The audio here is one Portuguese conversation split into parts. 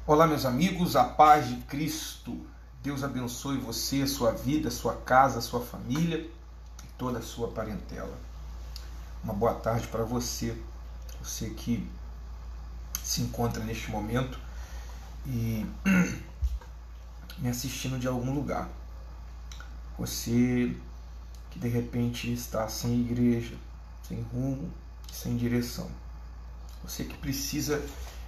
Olá, meus amigos, a paz de Cristo. Deus abençoe você, sua vida, sua casa, sua família e toda a sua parentela. Uma boa tarde para você, você que se encontra neste momento e me assistindo de algum lugar. Você que de repente está sem igreja, sem rumo, sem direção. Você que precisa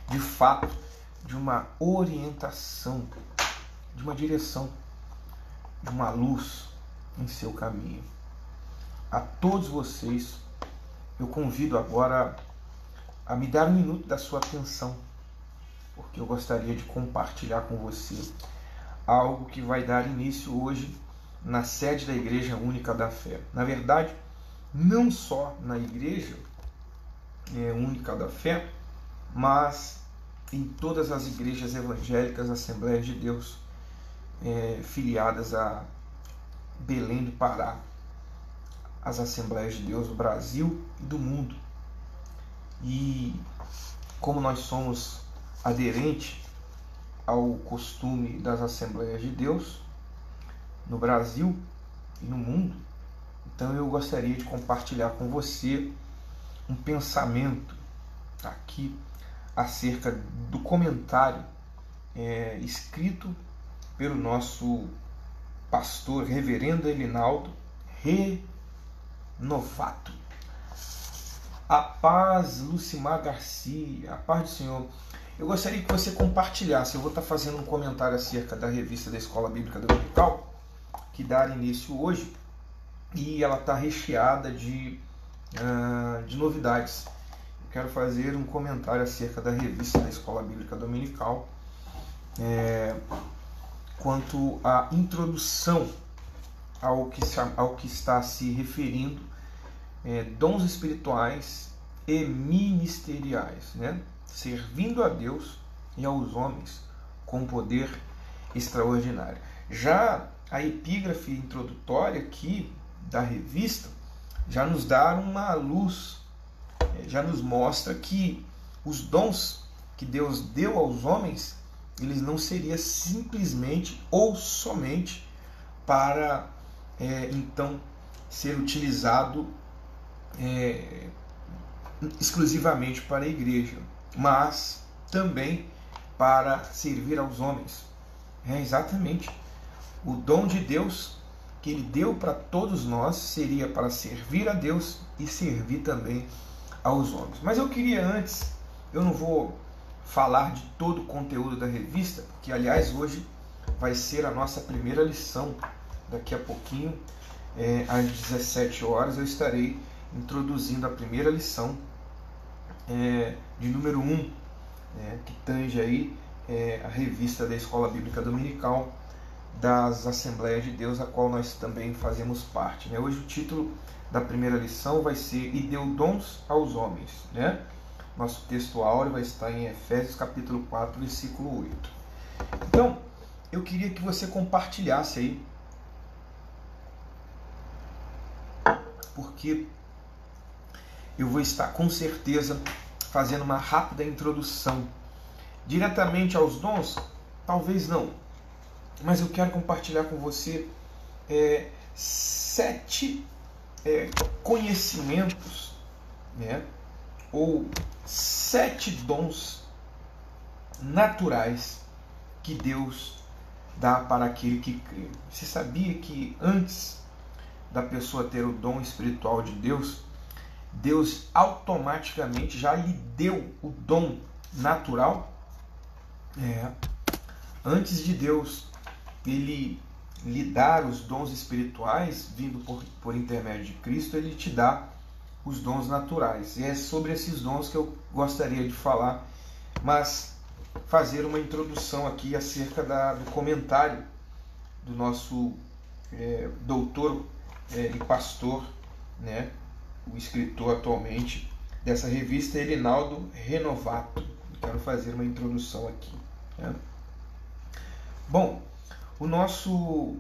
de fato de uma orientação, de uma direção, de uma luz em seu caminho. A todos vocês, eu convido agora a me dar um minuto da sua atenção, porque eu gostaria de compartilhar com você algo que vai dar início hoje na sede da Igreja Única da Fé. Na verdade, não só na Igreja Única da Fé, mas em todas as igrejas evangélicas, Assembleias de Deus, filiadas a Belém do Pará, as Assembleias de Deus do Brasil e do mundo. E como nós somos aderentes ao costume das Assembleias de Deus no Brasil e no mundo, então eu gostaria de compartilhar com você um pensamento aqui acerca do comentário escrito pelo nosso pastor reverendo Elinaldo Renovato. A paz, Lucimar Garcia, a paz do Senhor. Eu gostaria que você compartilhasse. Eu vou estar fazendo um comentário acerca da revista da Escola Bíblica Dominical, que dá início hoje, e ela está recheada de novidades. Eu quero fazer um comentário acerca da revista da Escola Bíblica Dominical, quanto à introdução ao que está se referindo, dons espirituais e ministeriais, né? Servindo a Deus e aos homens com poder extraordinário. Já a epígrafe introdutória aqui da revista já nos dá uma luz, já nos mostra que os dons que Deus deu aos homens, eles não seriam simplesmente ou somente para então ser utilizado exclusivamente para a igreja, mas também para servir aos homens. Exatamente. O dom de Deus que Ele deu para todos nós seria para servir a Deus e servir também aos homens. Mas eu queria antes, eu não vou falar de todo o conteúdo da revista, porque aliás hoje vai ser a nossa primeira lição. Daqui a pouquinho, às 17 horas, eu estarei introduzindo a primeira lição de número 1, que tange aí a revista da Escola Bíblica Dominical das Assembleias de Deus, a qual nós também fazemos parte. Hoje o título da primeira lição vai ser "E deu dons aos homens". Nosso texto áureo vai estar em Efésios capítulo 4, versículo 8. Então, eu queria que você compartilhasse aí, porque eu vou estar com certeza fazendo uma rápida introdução diretamente aos dons, talvez não, mas eu quero compartilhar com você 7 conhecimentos, ou 7 dons naturais que Deus dá para aquele que crê. Você sabia que antes da pessoa ter o dom espiritual de Deus, Deus automaticamente já lhe deu o dom natural? Antes de Deus Ele lhe dar os dons espirituais, vindo por intermédio de Cristo, Ele te dá os dons naturais. E é sobre esses dons que eu gostaria de falar, mas fazer uma introdução aqui acerca do comentário do nosso doutor e pastor, o escritor atualmente dessa revista, Elinaldo Renovato. Quero fazer uma introdução aqui. Bom, o nosso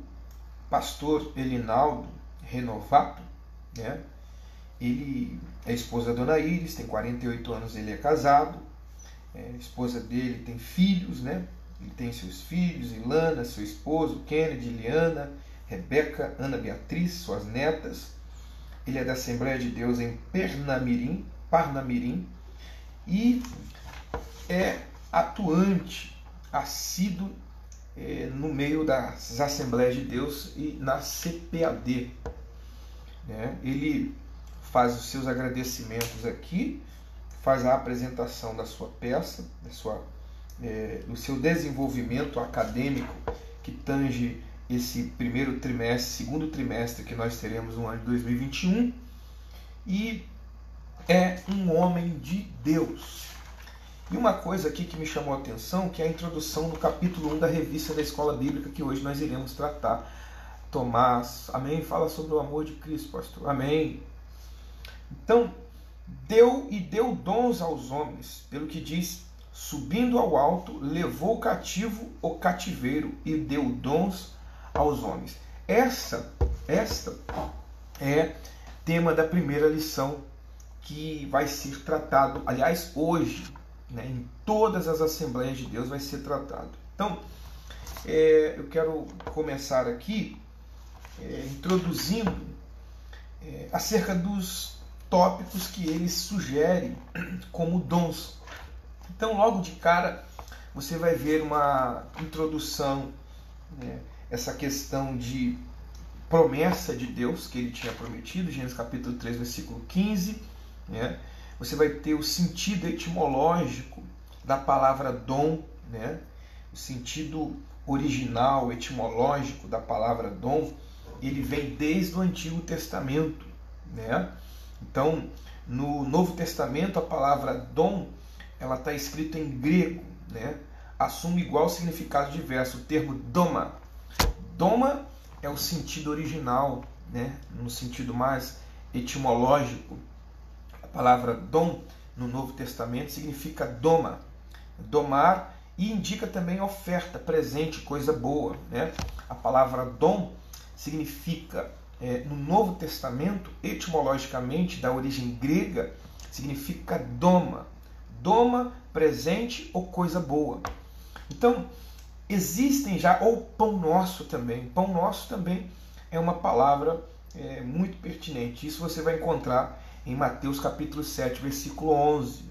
pastor Elinaldo Renovato, ele é esposa da Dona Iris, tem 48 anos, ele é casado, esposa dele, tem filhos, né? Ele tem seus filhos, Ilana, seu esposo, Kennedy, Liana, Rebeca, Ana Beatriz, suas netas. Ele é da Assembleia de Deus em Parnamirim, e é atuante, assíduo no meio das Assembleias de Deus e na CPAD. Né? Ele faz os seus agradecimentos aqui, faz a apresentação da sua peça, do seu desenvolvimento acadêmico que tange esse segundo trimestre que nós teremos no ano de 2021, e é um homem de Deus. E uma coisa aqui que me chamou a atenção, que é a introdução no capítulo 1 da revista da Escola Bíblica, que hoje nós iremos tratar. Tomás, amém? Fala sobre o amor de Cristo, pastor. Amém. Então, deu dons aos homens, pelo que diz, subindo ao alto, levou cativo o cativeiro e deu dons aos homens. Esta é tema da primeira lição que vai ser tratado, aliás, hoje, né, em todas as Assembleias de Deus vai ser tratado. Então, eu quero começar aqui introduzindo acerca dos tópicos que ele sugere como dons. Então, logo de cara, você vai ver uma introdução, né, essa questão de promessa de Deus que ele tinha prometido, Gênesis capítulo 3, versículo 15. Né? Você vai ter o sentido etimológico da palavra dom, né? O sentido original, etimológico da palavra dom, ele vem desde o Antigo Testamento. Né? Então, no Novo Testamento, a palavra dom, ela está escrita em grego, né? Assume igual significado diverso. O termo doma. Doma é o sentido original, né? No sentido mais etimológico. A palavra dom no Novo Testamento significa doma, domar, e indica também oferta, presente, coisa boa. Né? A palavra dom significa, no Novo Testamento, etimologicamente, da origem grega, significa doma. Doma, presente ou coisa boa. Então, existem já, ou pão nosso também. Pão nosso também é uma palavra muito pertinente. Isso você vai encontrar em Mateus capítulo 7, versículo 11.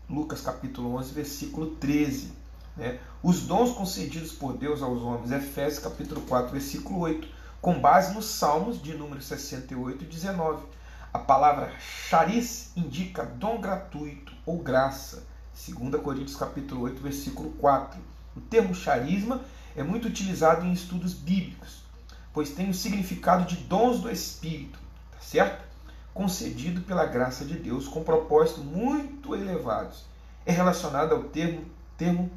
Lucas capítulo 11, versículo 13. Né? Os dons concedidos por Deus aos homens. Efésios capítulo 4, versículo 8. Com base nos Salmos de número 68 e 19. A palavra charis indica dom gratuito ou graça. 2 Coríntios capítulo 8, versículo 4. O termo charisma é muito utilizado em estudos bíblicos, pois tem o significado de dons do Espírito, tá certo? Concedido pela graça de Deus com propósitos muito elevados. É relacionado ao termo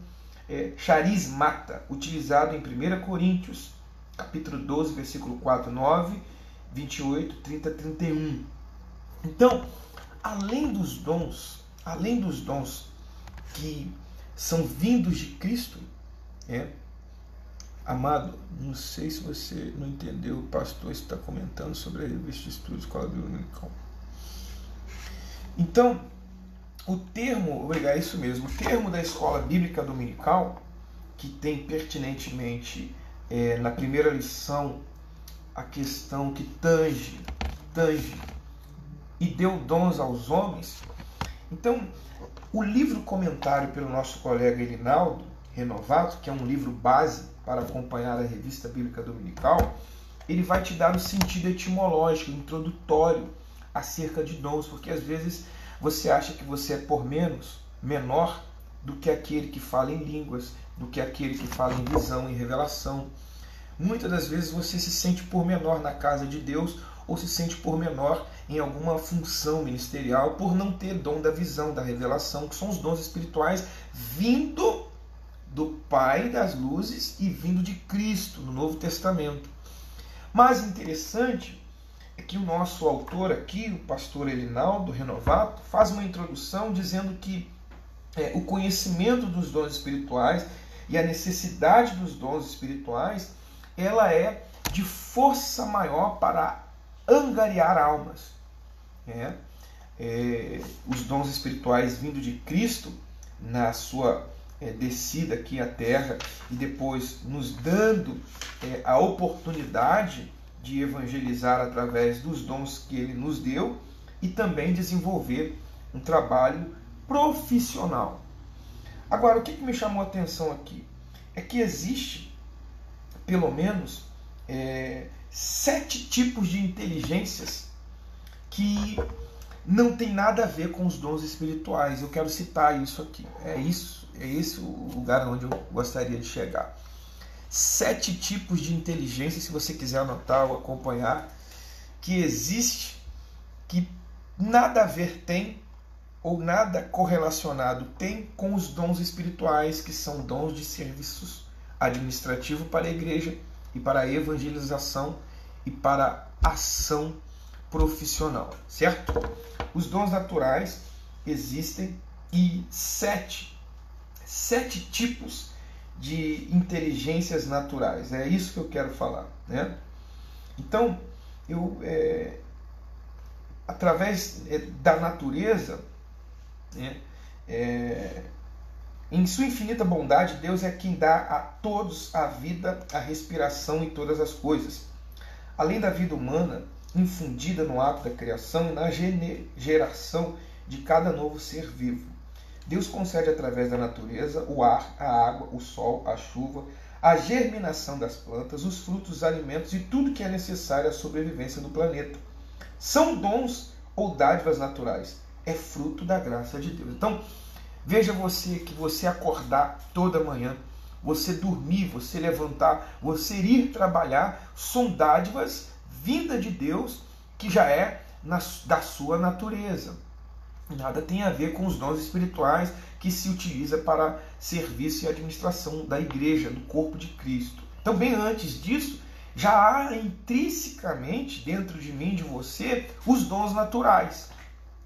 charismata, utilizado em 1 Coríntios capítulo 12, versículo 4, 9, 28, 30, 31. Então, além dos dons que são vindos de Cristo, amado, não sei se você não entendeu, o pastor está comentando sobre a revista de estudos Escola Bíblica Dominical. Então, o termo da Escola Bíblica Dominical, que tem pertinentemente na primeira lição a questão que tange e deu dons aos homens. Então, o livro comentário pelo nosso colega Elinaldo Renovato, que é um livro base para acompanhar a revista Bíblica Dominical, ele vai te dar o sentido etimológico, introdutório acerca de dons, porque às vezes você acha que você é menor do que aquele que fala em línguas, do que aquele que fala em visão, em revelação. Muitas das vezes você se sente por menor na casa de Deus, ou se sente por menor em alguma função ministerial, por não ter dom da visão, da revelação, que são os dons espirituais vindo do Pai das luzes e vindo de Cristo no Novo Testamento. Mas interessante é que o nosso autor aqui, o pastor Elinaldo Renovato, faz uma introdução dizendo que o conhecimento dos dons espirituais e a necessidade dos dons espirituais, ela é de força maior para angariar almas. Os dons espirituais vindo de Cristo na sua descida aqui à terra e depois nos dando a oportunidade de evangelizar através dos dons que ele nos deu e também desenvolver um trabalho profissional. Agora, o que me chamou a atenção aqui é que existe pelo menos 7 tipos de inteligências que não tem nada a ver com os dons espirituais. Eu quero citar isso aqui. É esse o lugar onde eu gostaria de chegar. 7 tipos de inteligência, se você quiser anotar ou acompanhar, que existe, que nada a ver tem, ou nada correlacionado tem com os dons espirituais, que são dons de serviços administrativo para a igreja e para a evangelização e para a ação profissional, certo? Os dons naturais existem e 7 tipos de inteligências naturais. É isso que eu quero falar, né? Então, através da natureza, né, em sua infinita bondade, Deus é quem dá a todos a vida, a respiração e todas as coisas. Além da vida humana, infundida no ato da criação e na geração de cada novo ser vivo. Deus concede através da natureza o ar, a água, o sol, a chuva, a germinação das plantas, os frutos, os alimentos e tudo que é necessário à sobrevivência do planeta. São dons ou dádivas naturais. É fruto da graça de Deus. Então, veja você que você acordar toda manhã, você dormir, você levantar, você ir trabalhar, são dádivas vinda de Deus que já é da sua natureza. Nada tem a ver com os dons espirituais que se utiliza para serviço e administração da igreja, do corpo de Cristo. Então, bem antes disso, já há intrinsecamente dentro de mim, de você, os dons naturais.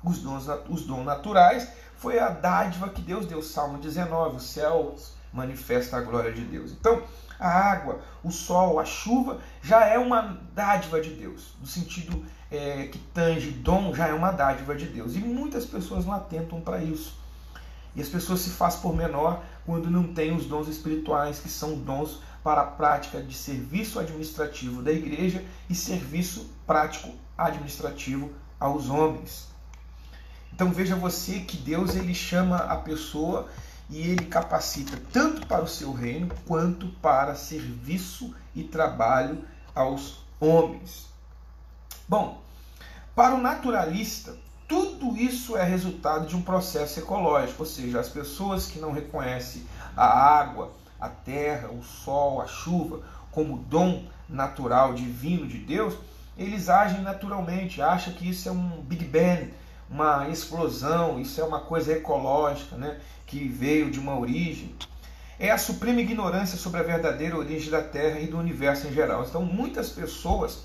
Os dons naturais foi a dádiva que Deus deu. Salmo 19, os céus manifestam a glória de Deus. Então, a água, o sol, a chuva já é uma dádiva de Deus. No sentido que tange dom, já é uma dádiva de Deus. E muitas pessoas não atentam para isso. E as pessoas se fazem por menor quando não têm os dons espirituais, que são dons para a prática de serviço administrativo da igreja e serviço prático administrativo aos homens. Então veja você que Deus ele chama a pessoa e ele capacita tanto para o seu reino quanto para serviço e trabalho aos homens. Bom, para o naturalista, tudo isso é resultado de um processo ecológico, ou seja, as pessoas que não reconhecem a água, a terra, o sol, a chuva como dom natural divino de Deus, eles agem naturalmente, acham que isso é um Big Bang, uma explosão, isso é uma coisa ecológica, né, que veio de uma origem. É a suprema ignorância sobre a verdadeira origem da Terra e do universo em geral. Então, muitas pessoas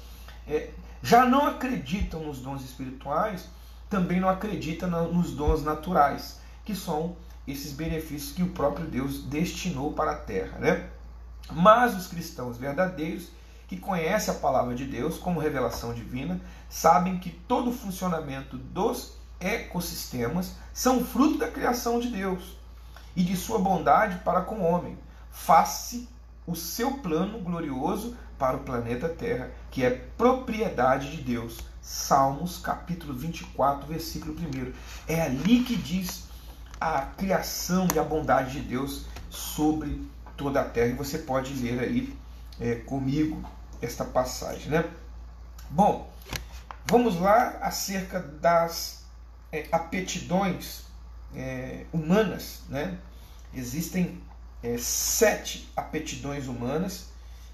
já não acreditam nos dons espirituais, também não acreditam nos dons naturais, que são esses benefícios que o próprio Deus destinou para a Terra, né? Mas os cristãos verdadeiros, que conhecem a palavra de Deus como revelação divina, sabem que todo o funcionamento dos ecossistemas são fruto da criação de Deus e de sua bondade para com o homem, face o seu plano glorioso para o planeta Terra, que é propriedade de Deus. Salmos capítulo 24, versículo 1. É ali que diz a criação e a bondade de Deus sobre toda a terra. E você pode ler aí comigo esta passagem, né? Bom, vamos lá acerca das aptidões humanas, né? Existem 7 aptidões humanas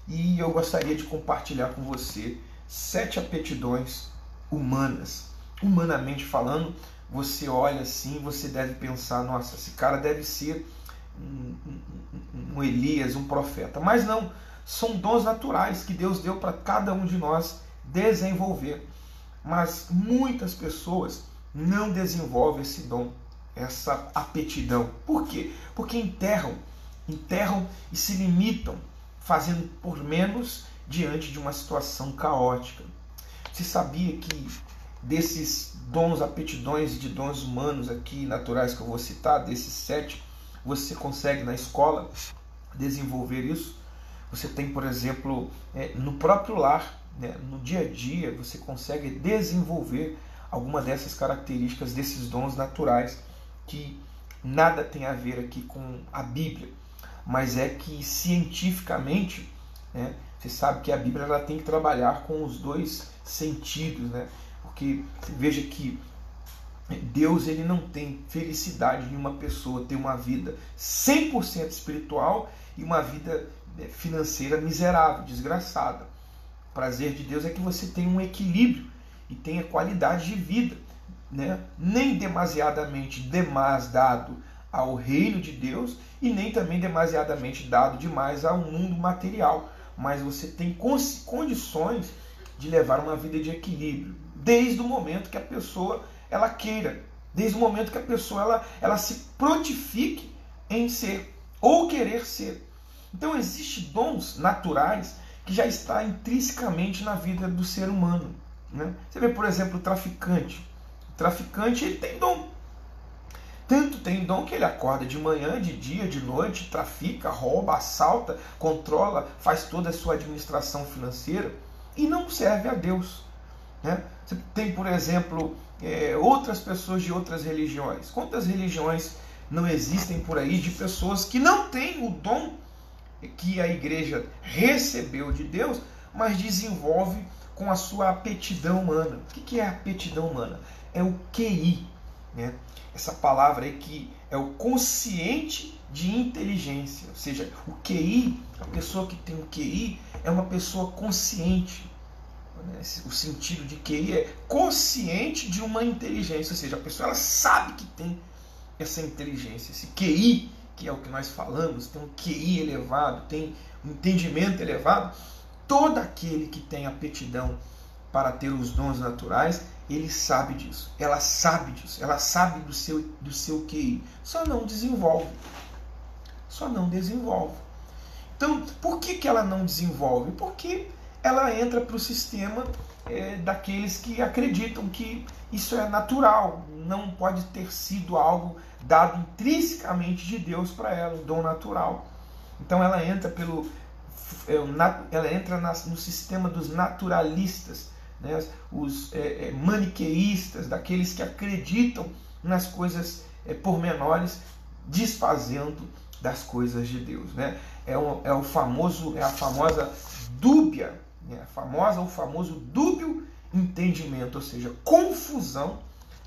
e eu gostaria de compartilhar com você 7 aptidões humanas. Humanamente falando, você olha assim, você deve pensar, nossa, esse cara deve ser um Elias, um profeta. Mas não, são dons naturais que Deus deu para cada um de nós desenvolver. Mas muitas pessoas não desenvolvem esse dom, essa aptidão. Por quê? Porque enterram e se limitam, fazendo por menos diante de uma situação caótica. Você sabia que desses dons, aptidões de dons humanos aqui, naturais, que eu vou citar, desses 7, você consegue na escola desenvolver isso. Você tem, por exemplo, no próprio lar, né, no dia a dia, você consegue desenvolver alguma dessas características, desses dons naturais, que nada tem a ver aqui com a Bíblia, mas é que cientificamente, né, você sabe que a Bíblia ela tem que trabalhar com os dois sentidos, né? Porque você veja que Deus ele não tem felicidade em uma pessoa ter uma vida 100% espiritual e uma vida financeira miserável, desgraçada. O prazer de Deus é que você tenha um equilíbrio e tenha qualidade de vida, né? Nem demasiadamente demais dado ao reino de Deus e nem também demasiadamente dado demais ao mundo material, mas você tem condições de levar uma vida de equilíbrio, desde o momento que a pessoa ela queira, desde o momento que a pessoa ela se prontifique em ser ou querer ser. Então existem dons naturais que já está intrinsecamente na vida do ser humano, né? Você vê, por exemplo, o traficante. O traficante ele tem dom. Tanto tem dom que ele acorda de manhã, de dia, de noite, trafica, rouba, assalta, controla, faz toda a sua administração financeira e não serve a Deus, né? Você tem, por exemplo, outras pessoas de outras religiões. Quantas religiões não existem por aí de pessoas que não têm o dom que a igreja recebeu de Deus, mas desenvolve com a sua aptidão humana. O que é a aptidão humana? É o QI, né? Essa palavra aí que é o consciente de inteligência, ou seja, o QI, a pessoa que tem o QI é uma pessoa consciente. O sentido de QI é consciente de uma inteligência, ou seja, a pessoa ela sabe que tem essa inteligência, esse QI, que é o que nós falamos, tem um QI elevado, tem um entendimento elevado. Todo aquele que tem aptidão para ter os dons naturais, ele sabe disso, ela sabe disso, ela sabe do seu QI, só não desenvolve. Então, por que ela não desenvolve? Porque ela entra para o sistema daqueles que acreditam que isso é natural, não pode ter sido algo dado intrinsecamente de Deus para ela, um dom natural. Então ela entra no sistema dos naturalistas, né? Os maniqueístas, daqueles que acreditam nas coisas pormenores, desfazendo das coisas de Deus, né? É a famosa dúbia, né? O famoso dúbio entendimento, ou seja, confusão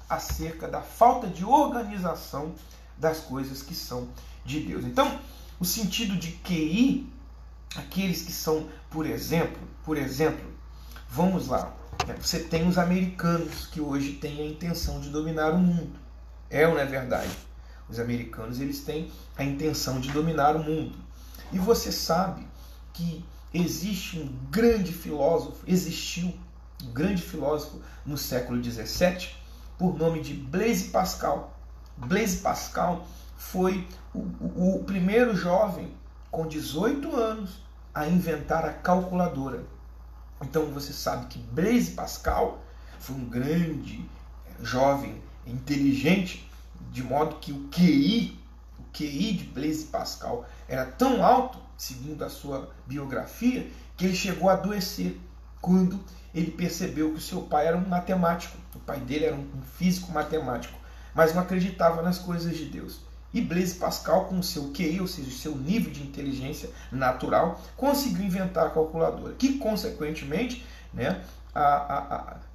acerca da falta de organização das coisas que são de Deus. Então, o sentido de QI, aqueles que são, por exemplo, vamos lá, você tem os americanos que hoje têm a intenção de dominar o mundo. É ou não é verdade? Os americanos eles têm a intenção de dominar o mundo. E você sabe que existiu um grande filósofo no século XVII, por nome de Blaise Pascal. Blaise Pascal foi o primeiro jovem com 18 anos a inventar a calculadora. Então você sabe que Blaise Pascal foi um grande jovem inteligente, de modo que o QI de Blaise Pascal era tão alto, segundo a sua biografia, que ele chegou a adoecer quando ele percebeu que o seu pai era um matemático. O pai dele era um físico matemático, mas não acreditava nas coisas de Deus. E Blaise Pascal, com o seu QI, ou seja, o seu nível de inteligência natural, conseguiu inventar a calculadora, que, consequentemente, né,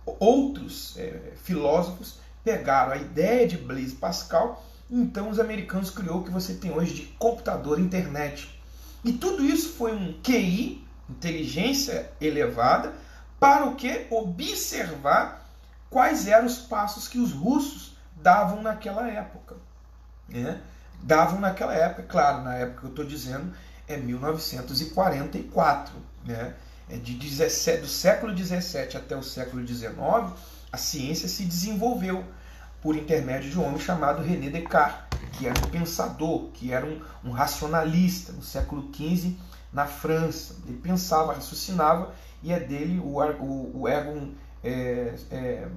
outros filósofos pegaram a ideia de Blaise Pascal, então os americanos criou o que você tem hoje de computador, internet. E tudo isso foi um QI, inteligência elevada, para o que? Observar quais eram os passos que os russos davam naquela época. Né? Claro, na época que eu estou dizendo, é 1944. Né? Do século XVII até o século XIX, a ciência se desenvolveu por intermédio de um homem chamado René Descartes, que era um pensador, que era um racionalista no século XV na França. Ele pensava, raciocinava, e é dele o Egon é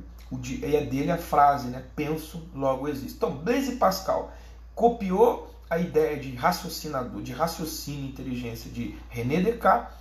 dele a frase, né? Penso, logo existo. Então, Blaise Pascal copiou a ideia de raciocínio e inteligência de René Descartes,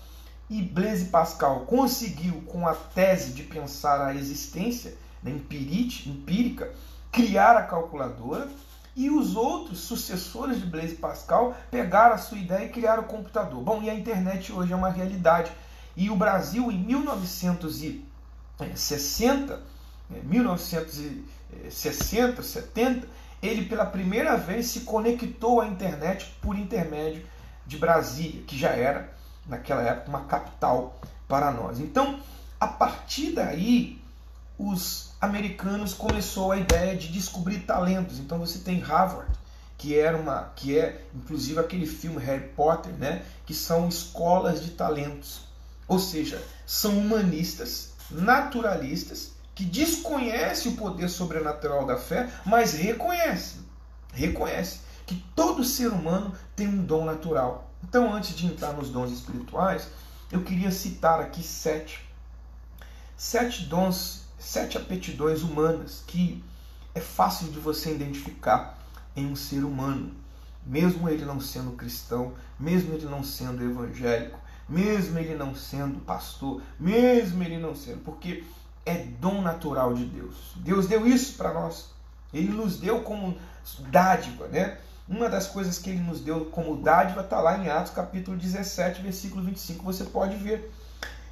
e Blaise Pascal conseguiu, com a tese de pensar a existência, né, empírica, criar a calculadora, e os outros sucessores de Blaise Pascal pegaram a sua ideia e criaram o computador. Bom, e a internet hoje é uma realidade. E o Brasil, em 1960, 70, ele pela primeira vez se conectou à internet por intermédio de Brasília, que já era, naquela época, uma capital para nós. Então, a partir daí, os americanos começou a ideia de descobrir talentos. Então você tem Harvard, que é inclusive aquele filme Harry Potter, né, que são escolas de talentos. Ou seja, são humanistas, naturalistas, que desconhecem o poder sobrenatural da fé, mas reconhece que todo ser humano tem um dom natural. Então, antes de entrar nos dons espirituais, eu queria citar aqui sete dons, 7 aptidões humanas que é fácil de você identificar em um ser humano, mesmo ele não sendo cristão, mesmo ele não sendo evangélico, mesmo ele não sendo pastor, mesmo ele não sendo, porque é dom natural de Deus. Deus deu isso para nós. Ele nos deu como dádiva, né? Uma das coisas que ele nos deu como dádiva está lá em Atos capítulo 17, versículo 25, você pode ver.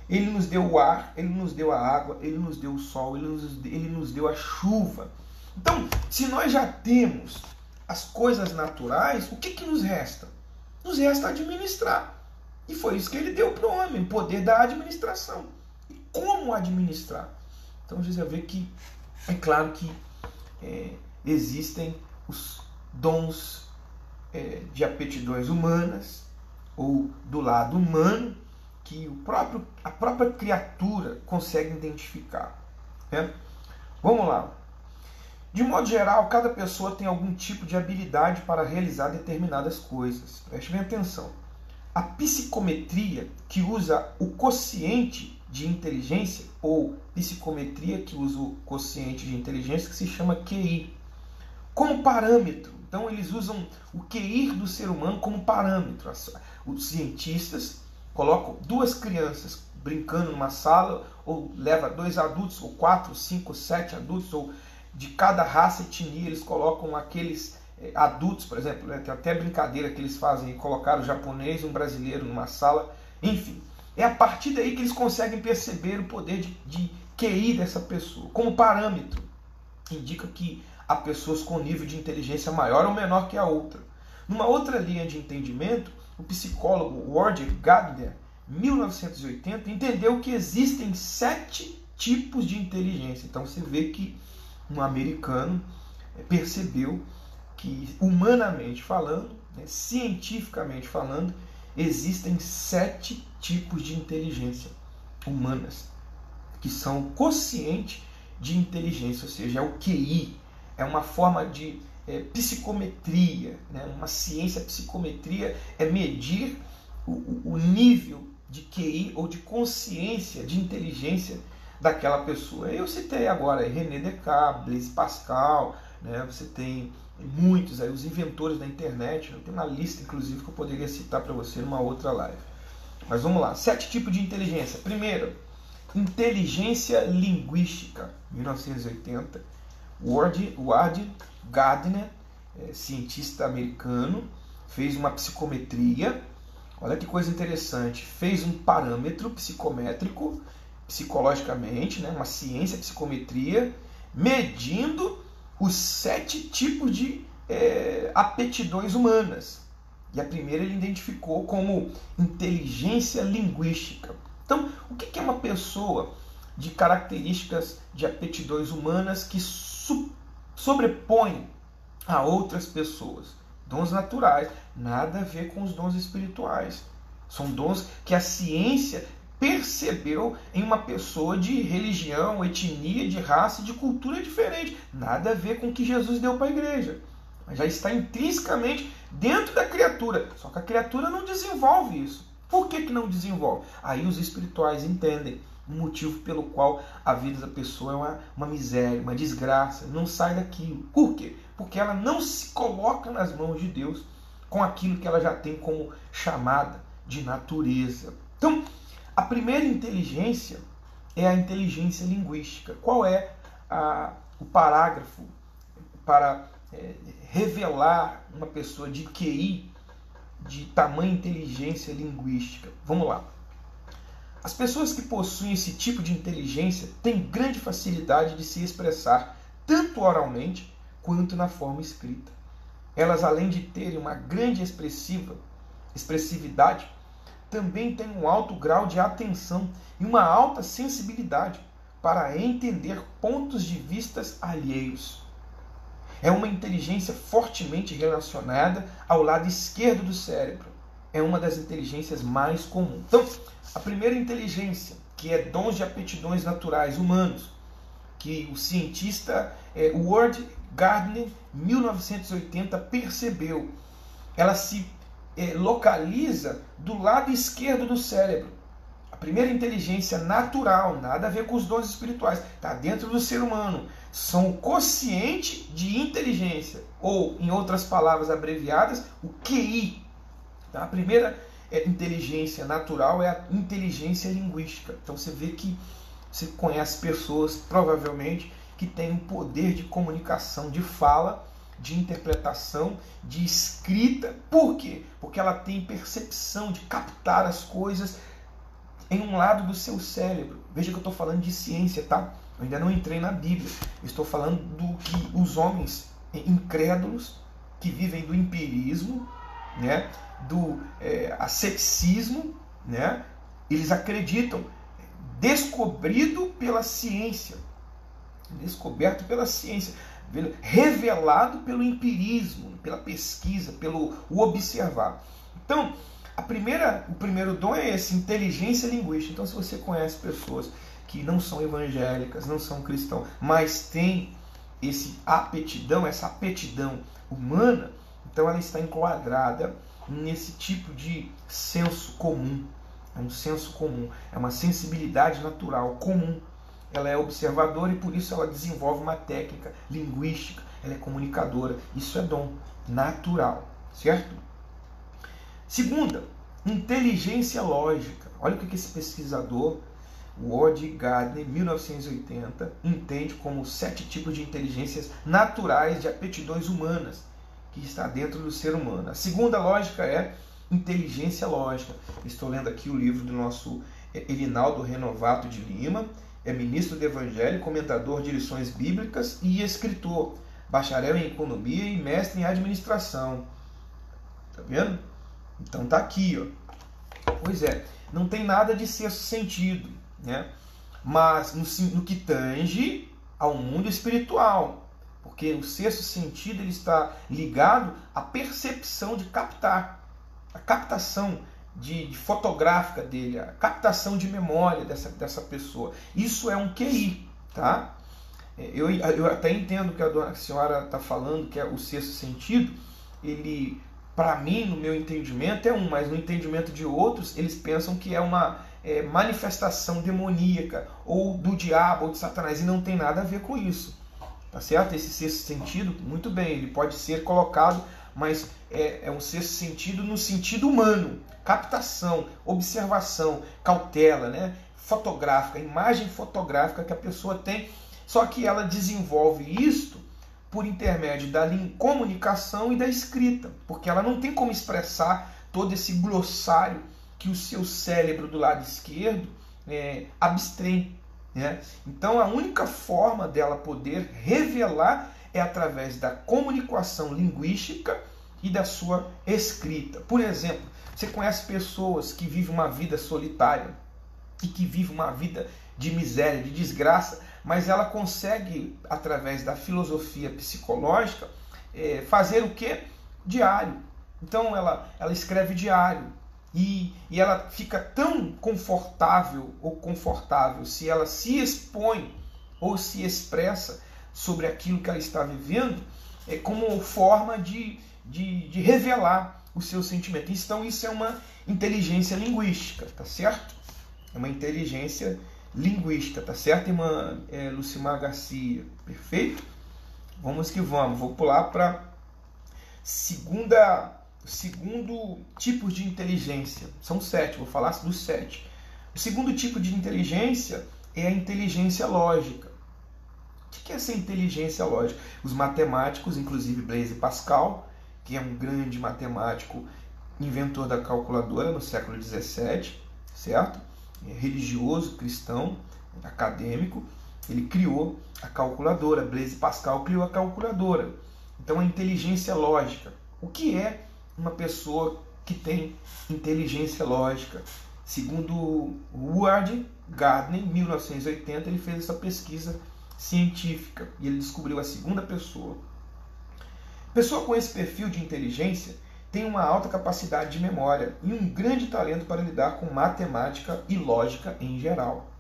Ele nos deu o ar, ele nos deu a água, ele nos deu o sol, ele nos deu a chuva. Então, se nós já temos as coisas naturais, o que nos resta? Nos resta administrar. E foi isso que ele deu para o homem, o poder da administração. E como administrar? Então, você vê que, é claro que existem os dons de aptidões humanas, ou do lado humano, que a própria criatura consegue identificar. Né? Vamos lá. De modo geral, cada pessoa tem algum tipo de habilidade para realizar determinadas coisas. Preste bem atenção. A psicometria, que usa o quociente de inteligência, ou psicometria que usa o quociente de inteligência, que se chama QI, como parâmetro. Então, eles usam o QI do ser humano como parâmetro. Os cientistas colocam 2 crianças brincando numa sala, ou leva 2 adultos, ou 4, 5, 7 adultos, ou de cada raça e etnia eles colocam aqueles adultos, por exemplo, né? Tem até brincadeira que eles fazem, colocar um japonês e um brasileiro numa sala, enfim. É a partir daí que eles conseguem perceber o poder de QI dessa pessoa. Como parâmetro, indica que há pessoas com nível de inteligência maior ou menor que a outra. Numa outra linha de entendimento, o psicólogo Roger Gardner, 1980, entendeu que existem 7 tipos de inteligência. Então você vê que um americano percebeu que, humanamente falando, né, cientificamente falando, existem 7 tipos de inteligência humanas, que são o quociente de inteligência, ou seja, é o QI, é uma forma de psicometria, né? Uma ciência, psicometria é medir o nível de QI ou de consciência, de inteligência daquela pessoa. Eu citei agora René Descartes, Blaise Pascal, né? Você tem muitos aí, os inventores da internet, tem uma lista inclusive que eu poderia citar para você numa outra live. Mas vamos lá, 7 tipos de inteligência. Primeiro, inteligência linguística, 1980. Ward Gardner, cientista americano, fez uma psicometria. Olha que coisa interessante. Fez um parâmetro psicométrico, psicologicamente, né, uma ciência, psicometria, medindo os 7 tipos de aptidões humanas. E a primeira ele identificou como inteligência linguística. Então, o que é uma pessoa de características de aptidões humanas que sobrepõe a outras pessoas? Dons naturais, nada a ver com os dons espirituais. São dons que a ciência percebeu em uma pessoa de religião, etnia, de raça, de cultura diferente. Nada a ver com o que Jesus deu para a igreja. Mas já está intrinsecamente dentro da criatura. Só que a criatura não desenvolve isso. Por que não desenvolve? Aí os espirituais entendem. um motivo pelo qual a vida da pessoa é uma miséria, uma desgraça, não sai daquilo. Por quê? Porque ela não se coloca nas mãos de Deus com aquilo que ela já tem como chamada de natureza. Então, a primeira inteligência é a inteligência linguística. Qual é o parágrafo para revelar uma pessoa de QI, de tamanha inteligência linguística? Vamos lá. As pessoas que possuem esse tipo de inteligência têm grande facilidade de se expressar tanto oralmente quanto na forma escrita. Elas, além de terem uma grande expressividade, também têm um alto grau de atenção e uma alta sensibilidade para entender pontos de vista alheios. É uma inteligência fortemente relacionada ao lado esquerdo do cérebro. É uma das inteligências mais comuns. Então, a primeira inteligência, que é dons e aptidões naturais humanos, que o cientista Ward Gardner, 1980, percebeu. Ela se localiza do lado esquerdo do cérebro. A primeira inteligência natural, nada a ver com os dons espirituais, está dentro do ser humano. São o quociente de inteligência, ou, em outras palavras abreviadas, o QI. A primeira inteligência natural é a inteligência linguística. Então você vê que você conhece pessoas, provavelmente, que têm um poder de comunicação, de fala, de interpretação, de escrita. Por quê? Porque ela tem percepção de captar as coisas em um lado do seu cérebro. Veja que eu estou falando de ciência, tá? Eu ainda não entrei na Bíblia. Eu estou falando do que os homens incrédulos, que vivem do empirismo, né, do asceticismo, né, eles acreditam, descoberto pela ciência, revelado pelo empirismo, pela pesquisa, pelo observar. Então, o primeiro dom é esse, inteligência linguística. Então, se você conhece pessoas que não são evangélicas, não são cristãos, mas têm essa aptidão humana, então ela está enquadrada nesse tipo de senso comum. É um senso comum, é uma sensibilidade natural comum. Ela é observadora e por isso ela desenvolve uma técnica linguística, ela é comunicadora. Isso é dom natural, certo? Segunda, inteligência lógica. Olha o que esse pesquisador, Ward Gardner, 1980, entende como 7 tipos de inteligências naturais de aptidões humanas que está dentro do ser humano. A segunda lógica é inteligência lógica. Estou lendo aqui o livro do nosso Elinaldo Renovato de Lima, é ministro do Evangelho, comentador de lições bíblicas e escritor, bacharel em economia e mestre em administração. Tá vendo? Então tá aqui, ó. Pois é, não tem nada de sexto sentido, né? Mas no que tange ao mundo espiritual, porque o sexto sentido ele está ligado à percepção de captar, a captação de fotográfica dele, a captação de memória dessa pessoa. Isso é um QI, tá? Eu até entendo que a senhora está falando que é o sexto sentido, ele, para mim, no meu entendimento, é mas no entendimento de outros, eles pensam que é uma manifestação demoníaca, ou do diabo, ou de Satanás, e não tem nada a ver com isso. Tá certo? Esse sexto sentido, muito bem, ele pode ser colocado, mas é um sexto sentido no sentido humano, captação, observação, cautela, né? Fotográfica, imagem fotográfica que a pessoa tem, só que ela desenvolve isto por intermédio da comunicação e da escrita, porque ela não tem como expressar todo esse glossário que o seu cérebro do lado esquerdo abstrai. Né? Então a única forma dela poder revelar é através da comunicação linguística e da sua escrita. Por exemplo, você conhece pessoas que vivem uma vida solitária e que vivem uma vida de miséria, de desgraça, mas ela consegue, através da filosofia psicológica, fazer o quê? Diário. Então ela escreve diário. E ela fica tão confortável se ela se expõe ou se expressa sobre aquilo que ela está vivendo, como forma de revelar o seu sentimento. Então isso é uma inteligência linguística, tá certo? É uma inteligência linguista, tá certo, irmã Lucimar Garcia? Perfeito? Vamos que vamos. Vou pular para segundo tipo de inteligência. São 7, vou falar dos 7. O segundo tipo de inteligência é a inteligência lógica. O que é essa inteligência lógica? Os matemáticos, inclusive Blaise Pascal, que é um grande matemático, inventor da calculadora no século XVII, certo? Religioso, cristão, acadêmico, ele criou a calculadora. Blaise Pascal criou a calculadora. Então, a inteligência lógica. O que é uma pessoa que tem inteligência lógica? Segundo Howard Gardner, em 1980, ele fez essa pesquisa científica e ele descobriu a segunda pessoa. Pessoa com esse perfil de inteligência tem uma alta capacidade de memória e um grande talento para lidar com matemática e lógica em geral.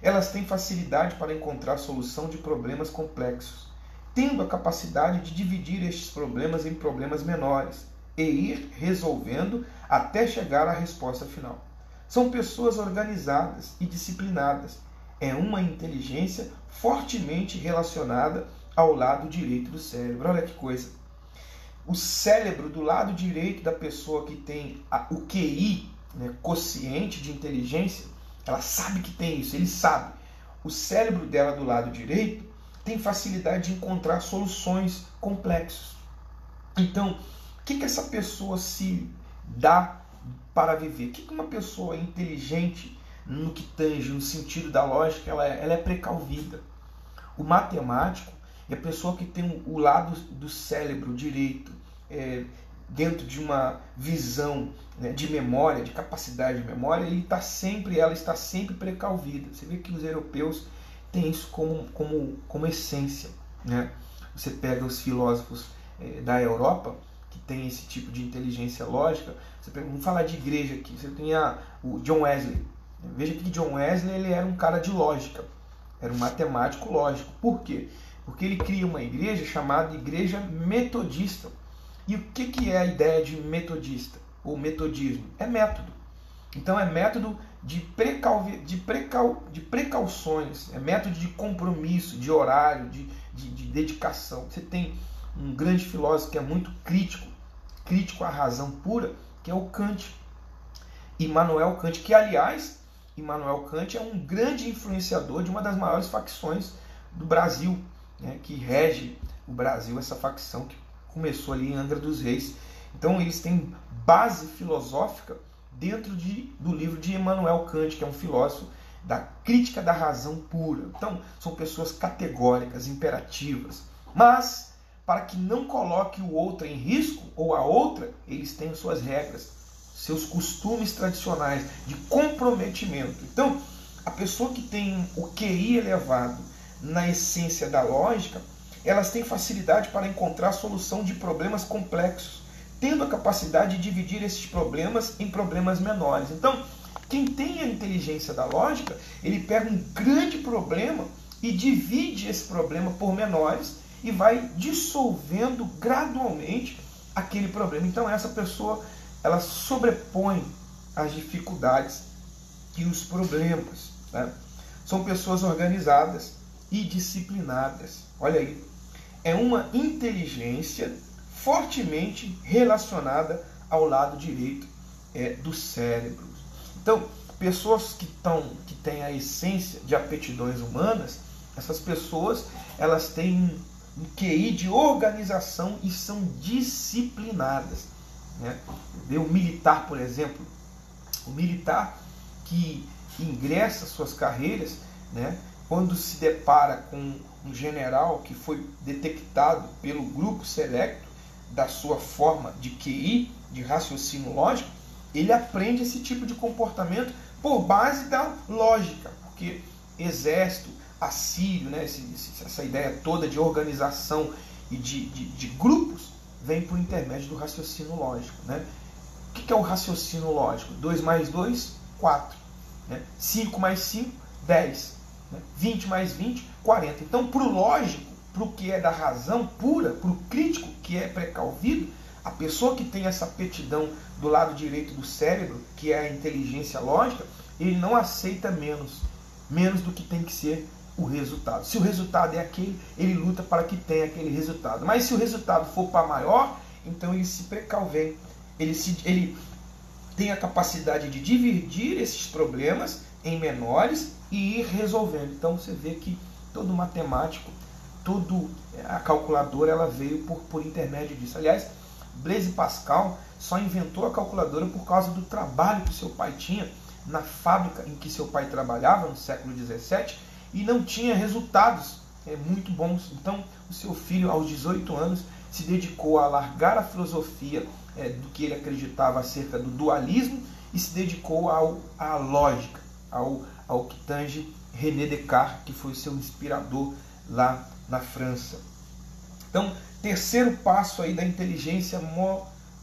Elas têm facilidade para encontrar solução de problemas complexos, tendo a capacidade de dividir estes problemas em problemas menores e ir resolvendo até chegar à resposta final. São pessoas organizadas e disciplinadas. É uma inteligência fortemente relacionada ao lado direito do cérebro. Olha que coisa. O cérebro do lado direito da pessoa que tem o QI, né, quociente de inteligência, ela sabe que tem isso, ele sabe. O cérebro dela do lado direito tem facilidade de encontrar soluções complexas. Então, o que essa pessoa se dá para viver? O que uma pessoa inteligente, no que tange, no sentido da lógica, ela é precavida? O matemático é a pessoa que tem o lado do cérebro direito dentro de uma visão, né, de memória, de capacidade de memória, ela está sempre precavida. Você vê que os europeus têm isso como essência, né? Você pega os filósofos da Europa, que tem esse tipo de inteligência lógica. Vamos falar de igreja aqui. Você tem o John Wesley. Veja que John Wesley ele era um cara de lógica, era um matemático lógico. Por quê? Porque ele cria uma igreja chamada Igreja Metodista. E o que é a ideia de metodista, ou metodismo? É método. Então é método de precauções, é método de compromisso, de horário, de dedicação. Você tem um grande filósofo que é muito crítico à razão pura, que é o Kant. Immanuel Kant, que aliás, Immanuel Kant é um grande influenciador de uma das maiores facções do Brasil, né, que rege o Brasil, essa facção que começou ali em Angra dos Reis. Então eles têm base filosófica dentro do livro de Immanuel Kant, que é um filósofo da crítica da razão pura. Então são pessoas categóricas, imperativas, mas para que não coloque o outro em risco, ou a outra, eles têm suas regras, seus costumes tradicionais de comprometimento. Então, a pessoa que tem o QI elevado na essência da lógica, elas têm facilidade para encontrar solução de problemas complexos, tendo a capacidade de dividir esses problemas em problemas menores. Então, quem tem a inteligência da lógica, ele pega um grande problema e divide esse problema por menores e vai dissolvendo gradualmente aquele problema. Então, essa pessoa, ela sobrepõe as dificuldades e os problemas, né? São pessoas organizadas e disciplinadas. Olha aí, é uma inteligência fortemente relacionada ao lado direito do cérebro. Então, pessoas que têm a essência de aptidões humanas, essas pessoas elas têm um QI de organização e são disciplinadas, né? O militar, por exemplo, o militar que ingressa suas carreiras, né, quando se depara com um general que foi detectado pelo grupo selecto da sua forma de QI, de raciocínio lógico, ele aprende esse tipo de comportamento por base da lógica, porque exército assírio, né, essa ideia toda de organização e de grupos vem por intermédio do raciocínio lógico, né? O que é o raciocínio lógico? 2 mais 2, 4. Né? 5 mais 5, 10. 20 mais 20, 40. Então, para o lógico, para o que é da razão pura, para o crítico, que é precauvido, a pessoa que tem essa aptidão do lado direito do cérebro, que é a inteligência lógica, ele não aceita menos. menos do que tem que ser o resultado. Se o resultado é aquele, ele luta para que tenha aquele resultado. Mas se o resultado for para maior, então ele se precavém, ele tem a capacidade de dividir esses problemas em menores e ir resolvendo. Então você vê que todo matemático, a calculadora, ela veio por intermédio disso. Aliás, Blaise Pascal só inventou a calculadora por causa do trabalho que seu pai tinha na fábrica em que seu pai trabalhava no século XVII e não tinha resultados muito bons. Então o seu filho, aos 18 anos, se dedicou a largar a filosofia do que ele acreditava acerca do dualismo e se dedicou à lógica, ao que tange René Descartes, que foi seu inspirador lá na França. Então, terceiro passo aí da inteligência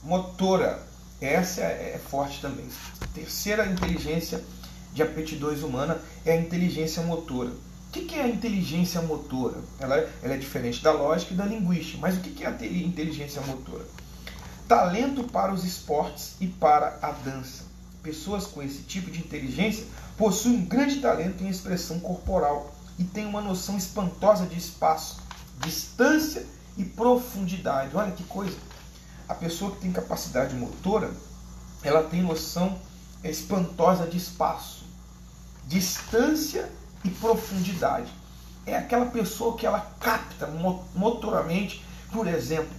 motora. Essa é forte também. Terceira inteligência de aptidões humana é a inteligência motora. O que é a inteligência motora? Ela é diferente da lógica e da linguística. Mas o que é a inteligência motora? Talento para os esportes e para a dança. Pessoas com esse tipo de inteligência possuem um grande talento em expressão corporal e têm uma noção espantosa de espaço, distância e profundidade. Olha que coisa! A pessoa que tem capacidade motora, ela tem noção espantosa de espaço, distância e profundidade. É aquela pessoa que ela capta motoramente. Por exemplo,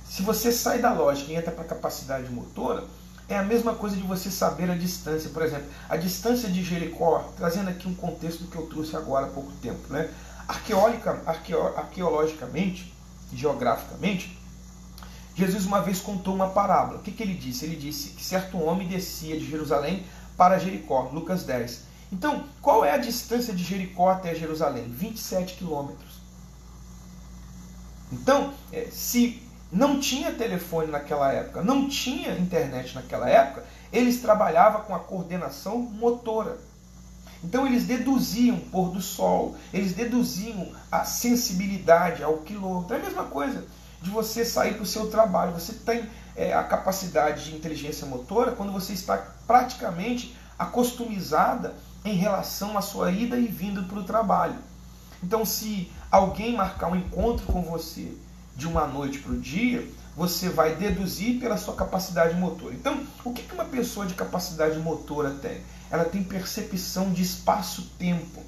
se você sai da lógica e entra para a capacidade motora, é a mesma coisa de você saber a distância. Por exemplo, a distância de Jericó, trazendo aqui um contexto do que eu trouxe agora há pouco tempo, né? Arqueologicamente, geograficamente, Jesus uma vez contou uma parábola. O que ele disse? Ele disse que certo homem descia de Jerusalém para Jericó, Lucas 10. Então, qual é a distância de Jericó até Jerusalém? 27 quilômetros. Então, se não tinha telefone naquela época, não tinha internet naquela época, eles trabalhavam com a coordenação motora. Então eles deduziam o pôr do sol, eles deduziam a sensibilidade ao quilômetro. É a mesma coisa de você sair para o seu trabalho. Você tem a capacidade de inteligência motora quando você está praticamente acostumizada em relação à sua ida e vinda para o trabalho. Então, se alguém marcar um encontro com você de uma noite para o dia, você vai deduzir pela sua capacidade motora. Então, o que uma pessoa de capacidade motora tem? Ela tem percepção de espaço-tempo.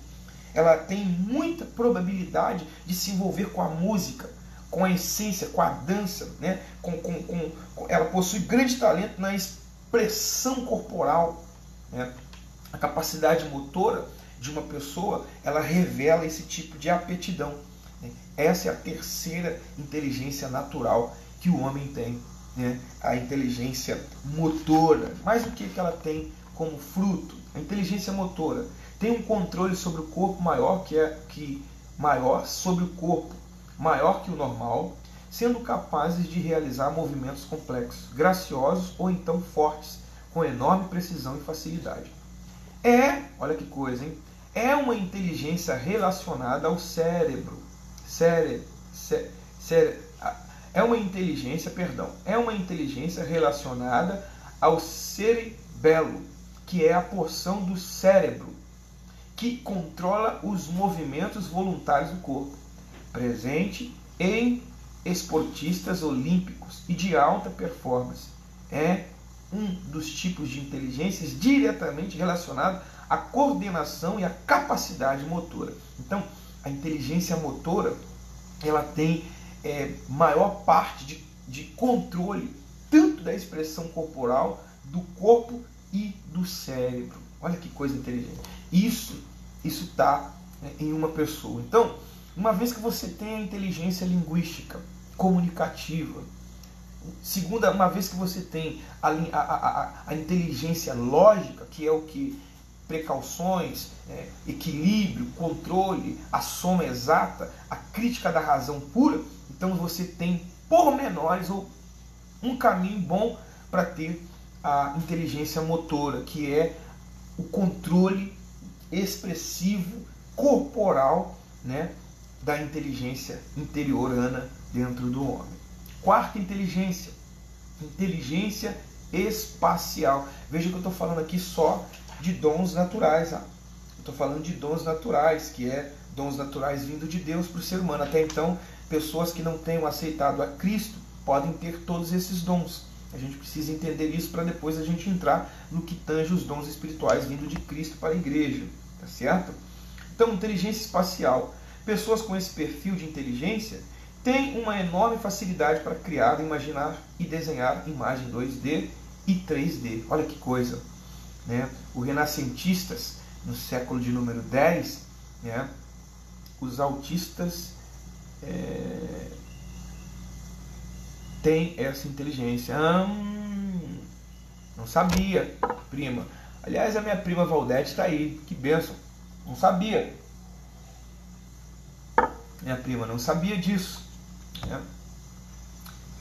Ela tem muita probabilidade de se envolver com a música, com a essência, com a dança, né? Ela possui grande talento na expressão corporal, né? A capacidade motora de uma pessoa, ela revela esse tipo de aptidão. Essa é a terceira inteligência natural que o homem tem, né? A inteligência motora. Mas o que ela tem como fruto? A inteligência motora tem um controle sobre o corpo maior sobre o corpo maior que o normal, sendo capazes de realizar movimentos complexos, graciosos ou então fortes, com enorme precisão e facilidade. Olha que coisa, hein? É uma inteligência relacionada ao cérebro. É uma inteligência relacionada ao cerebelo, que é a porção do cérebro que controla os movimentos voluntários do corpo, presente em esportistas olímpicos e de alta performance. É um dos tipos de inteligências diretamente relacionado à coordenação e à capacidade motora. Então, a inteligência motora, ela tem maior parte de controle tanto da expressão corporal, do corpo e do cérebro. Olha que coisa inteligente. Isso está em uma pessoa. Então, uma vez que você tem a inteligência linguística, comunicativa, segunda, uma vez que você tem a inteligência lógica, que é o que precauções, equilíbrio, controle, a soma exata, a crítica da razão pura, então você tem pormenores ou um caminho bom para ter a inteligência motora, que é o controle expressivo corporal, né, da inteligência interiorana dentro do homem. Quarta inteligência, inteligência espacial. Veja que eu estou falando aqui só de dons naturais. O estou falando de dons naturais, que é dons naturais vindo de Deus para o ser humano. Até então, pessoas que não tenham aceitado a Cristo podem ter todos esses dons. A gente precisa entender isso para depois a gente entrar no que tange os dons espirituais vindo de Cristo para a igreja, tá certo? Então, inteligência espacial. Pessoas com esse perfil de inteligência têm uma enorme facilidade para criar, imaginar e desenhar imagem 2D e 3D. Olha que coisa, né? Os renascentistas, no século de número 10, né? Os autistas têm essa inteligência. Não sabia, prima. Aliás, a minha prima Valdete está aí. Que bênção. Não sabia. Minha prima não sabia disso, né?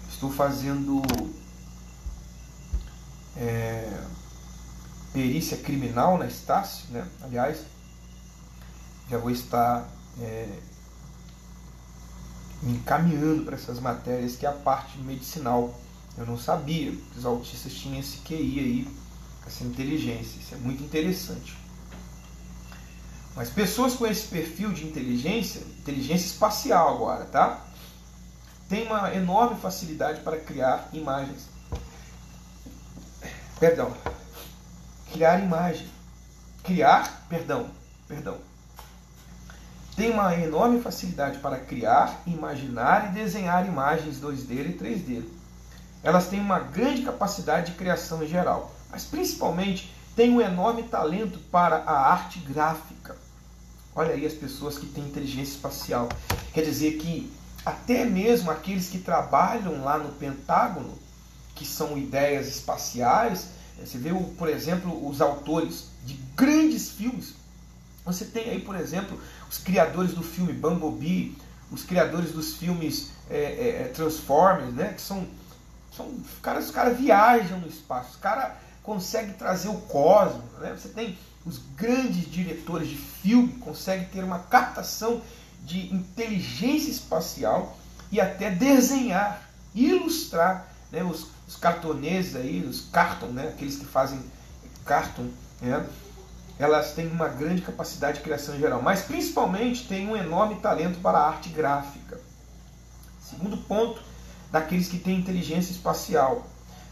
Estou fazendo perícia criminal na Estácio, né? Aliás, já vou estar me encaminhando para essas matérias, que é a parte medicinal. Eu não sabia que os autistas tinham esse QI aí, essa inteligência. Isso é muito interessante. Mas pessoas com esse perfil de inteligência espacial agora, tá? Tem uma enorme facilidade para criar imagens. Criar imagem. Tem uma enorme facilidade para criar, imaginar e desenhar imagens 2D e 3D. Elas têm uma grande capacidade de criação em geral, mas principalmente têm um enorme talento para a arte gráfica. Olha aí as pessoas que têm inteligência espacial. Quer dizer que até mesmo aqueles que trabalham lá no Pentágono, que são ideias espaciais, você vê, por exemplo, os autores de grandes filmes. Você tem aí, por exemplo, os criadores do filme Bumblebee, os criadores dos filmes Transformers, né? Que são os caras viajam no espaço, os caras conseguem trazer o cosmos, né? Você tem os grandes diretores de filme, conseguem ter uma captação de inteligência espacial e até desenhar, ilustrar, né? Os cartoneses aí, os cartoon, né? Aqueles que fazem cartoon, né? Elas têm uma grande capacidade de criação em geral, mas principalmente têm um enorme talento para a arte gráfica. Segundo ponto, daqueles que têm inteligência espacial.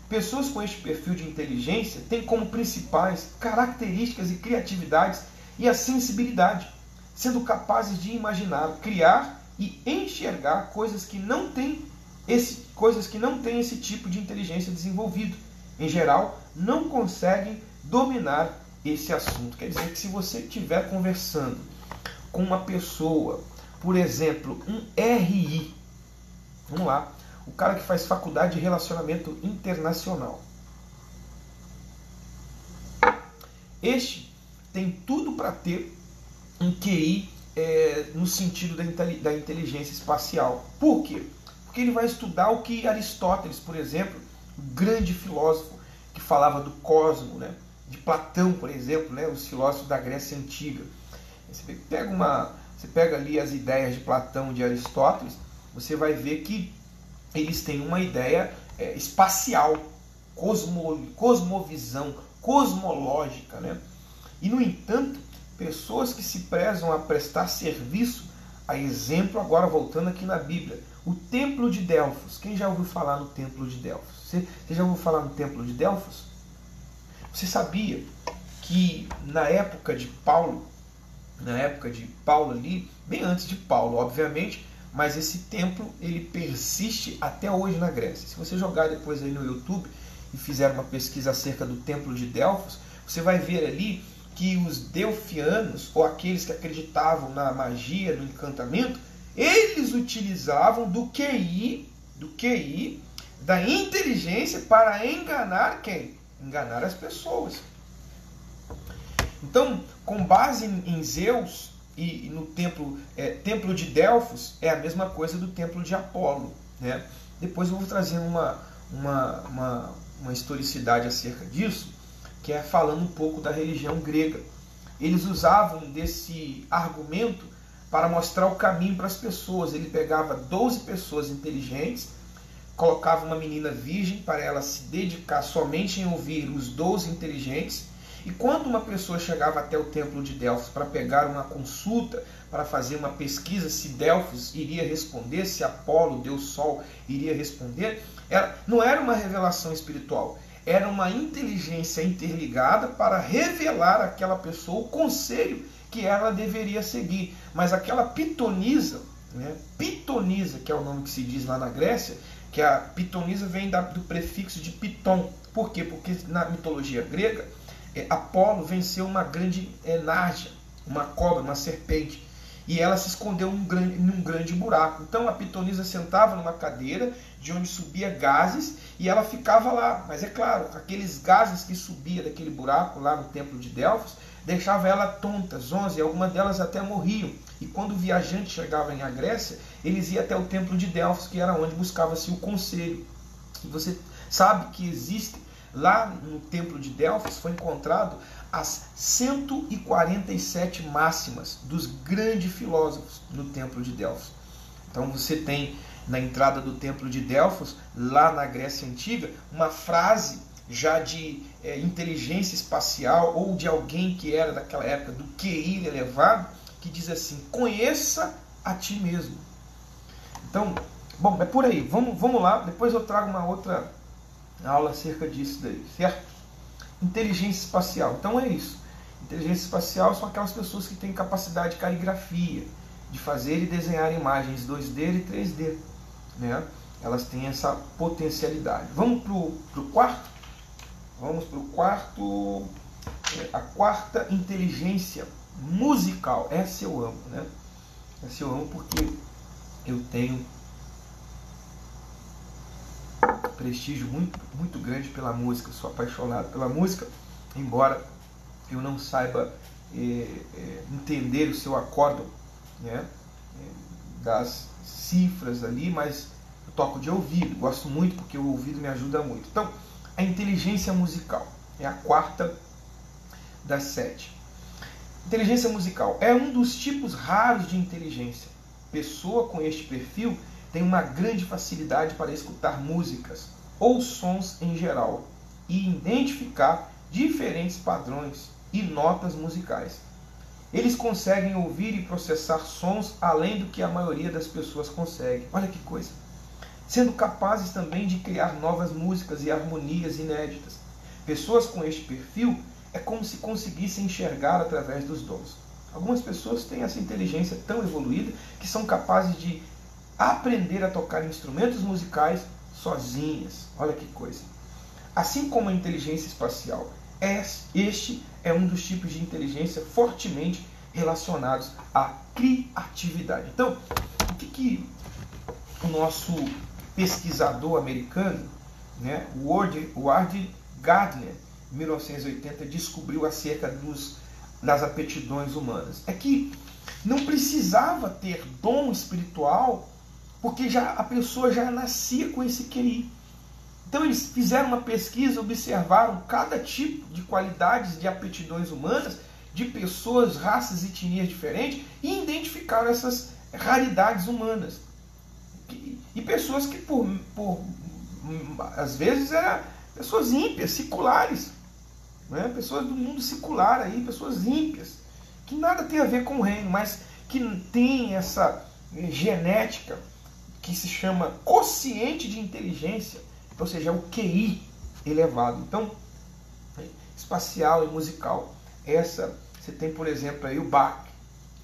Pessoas com este perfil de inteligência têm como principais características e criatividades e a sensibilidade, sendo capazes de imaginar, criar e enxergar coisas que não têm esse tipo de inteligência desenvolvido. Em geral, não conseguem dominar esse assunto. Quer dizer que se você estiver conversando com uma pessoa, por exemplo, um RI, vamos lá, o cara que faz faculdade de relacionamento internacional, este tem tudo para ter um QI no sentido da inteligência espacial. Por quê? Porque ele vai estudar o que Aristóteles, por exemplo, um grande filósofo que falava do cosmos, né? De Platão, por exemplo, né? Os filósofos da Grécia Antiga. Você pega ali as ideias de Platão e de Aristóteles, você vai ver que eles têm uma ideia espacial, cosmovisão, cosmológica, né? E, no entanto, pessoas que se prezam a prestar serviço, a exemplo, agora voltando aqui na Bíblia, o Templo de Delfos. Quem já ouviu falar no Templo de Delfos? Você já ouviu falar no Templo de Delfos? Você sabia que na época de Paulo ali, bem antes de Paulo, obviamente, mas esse templo ele persiste até hoje na Grécia. Se você jogar depois aí no YouTube e fizer uma pesquisa acerca do Templo de Delfos, você vai ver ali que os delfianos, ou aqueles que acreditavam na magia, no encantamento, eles utilizavam do QI, da inteligência para enganar quem? Enganar as pessoas. Então, com base em Zeus e no templo de Delfos, é a mesma coisa do templo de Apolo, né? Depois eu vou trazer uma historicidade acerca disso, que é falando um pouco da religião grega. Eles usavam desse argumento para mostrar o caminho para as pessoas. Ele pegava 12 pessoas inteligentes, colocava uma menina virgem para ela se dedicar somente em ouvir os 12 inteligentes, E quando uma pessoa chegava até o templo de Delfos para pegar uma consulta, para fazer uma pesquisa se Delfos iria responder, se Apolo, Deus Sol, iria responder, não era uma revelação espiritual, era uma inteligência interligada para revelar àquela pessoa o conselho que ela deveria seguir. Mas aquela pitonisa, né, pitonisa, que é o nome que se diz lá na Grécia, que a pitonisa vem do prefixo de piton. Por quê? Porque na mitologia grega, Apolo venceu uma grande enargia, uma cobra, uma serpente, e ela se escondeu num grande buraco. Então a pitonisa sentava numa cadeira de onde subia gases e ela ficava lá. Mas é claro, aqueles gases que subia daquele buraco lá no templo de Delfos deixava ela tonta, zonza, e algumas delas até morriam. E quando o viajante chegava na Grécia, eles iam até o templo de Delfos, que era onde buscava-se o conselho. E você sabe que existe, lá no templo de Delfos, foi encontrado as 147 máximas dos grandes filósofos no templo de Delfos. Então você tem na entrada do templo de Delfos, lá na Grécia Antiga, uma frase já de inteligência espacial ou de alguém que era daquela época do QI elevado, que diz assim: conheça a ti mesmo. Então, bom, é por aí. Vamos lá, depois eu trago uma outra aula acerca disso daí, certo? Inteligência espacial. Então é isso. Inteligência espacial são aquelas pessoas que têm capacidade de caligrafia, de fazer e desenhar imagens 2D e 3D, né? Elas têm essa potencialidade. Vamos para o quarto? Vamos para o quarto, a quarta inteligência musical. Essa eu amo, né? Essa eu amo porque eu tenho prestígio muito grande pela música. Sou apaixonado pela música, embora eu não saiba entender o seu acórdão, né? Das cifras ali, mas eu toco de ouvido. Gosto muito porque o ouvido me ajuda muito. Então, a inteligência musical é a quarta das 7. Inteligência musical é um dos tipos raros de inteligência. Pessoa com este perfil tem uma grande facilidade para escutar músicas ou sons em geral e identificar diferentes padrões e notas musicais. Eles conseguem ouvir e processar sons além do que a maioria das pessoas consegue. Olha que coisa! Sendo capazes também de criar novas músicas e harmonias inéditas. Pessoas com este perfil é como se conseguissem enxergar através dos dons. Algumas pessoas têm essa inteligência tão evoluída que são capazes de aprender a tocar instrumentos musicais sozinhas. Olha que coisa! Assim como a inteligência espacial, este é um dos tipos de inteligência fortemente relacionados à criatividade. Então, o que o nosso pesquisador americano, né, Ward Gardner, em 1980, descobriu acerca das aptidões humanas? É que não precisava ter dom espiritual, porque a pessoa já nascia com esse QI. Então eles fizeram uma pesquisa, observaram cada tipo de qualidades de aptidões humanas, de pessoas, raças e etnias diferentes, e identificaram essas raridades humanas. E pessoas que, às vezes, eram pessoas ímpias, seculares, né? Pessoas do mundo secular, aí, pessoas ímpias, que nada tem a ver com o reino, mas que tem essa genética que se chama quociente de inteligência, ou seja, o QI elevado. Então, espacial e musical. Essa, você tem, por exemplo, aí o Bach,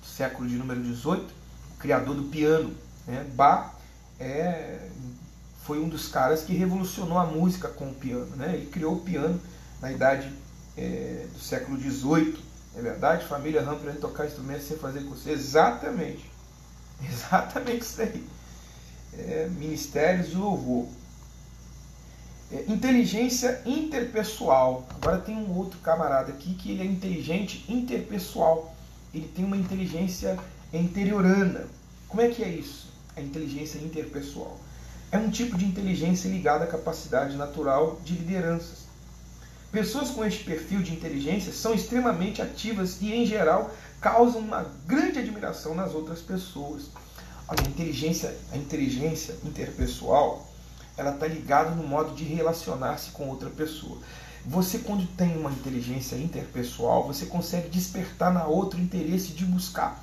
século de número 18, o criador do piano, né? Bach foi um dos caras que revolucionou a música com o piano, né? Ele criou o piano na idade do século 18, é verdade? Família Ram para ele tocar instrumentos sem fazer curso. Exatamente isso aí. Ministérios de louvor. Inteligência interpessoal. Agora tem um outro camarada aqui que ele é inteligente interpessoal. Ele tem uma inteligência interiorana. Como é que é isso? A inteligência interpessoal é um tipo de inteligência ligada à capacidade natural de lideranças. Pessoas com este perfil de inteligência são extremamente ativas e, em geral, causam uma grande admiração nas outras pessoas. A inteligência interpessoal, ela está ligada no modo de relacionar-se com outra pessoa. Você, quando tem uma inteligência interpessoal, você consegue despertar na outra o interesse de buscar,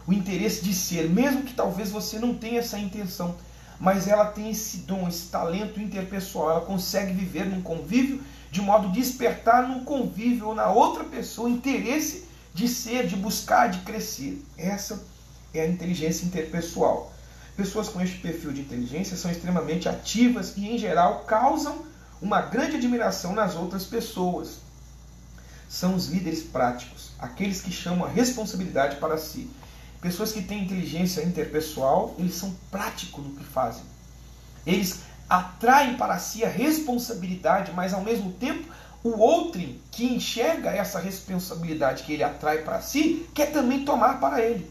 o interesse de ser, mesmo que talvez você não tenha essa intenção, mas ela tem esse dom, esse talento interpessoal, ela consegue viver num convívio de modo a despertar no convívio ou na outra pessoa o interesse de ser, de buscar, de crescer. Essa é a inteligência interpessoal. Pessoas com este perfil de inteligência são extremamente ativas e, em geral, causam uma grande admiração nas outras pessoas. São os líderes práticos, aqueles que chamam a responsabilidade para si. Pessoas que têm inteligência interpessoal, eles são práticos no que fazem. Eles atraem para si a responsabilidade, mas ao mesmo tempo o outro que enxerga essa responsabilidade que ele atrai para si, quer também tomar para ele.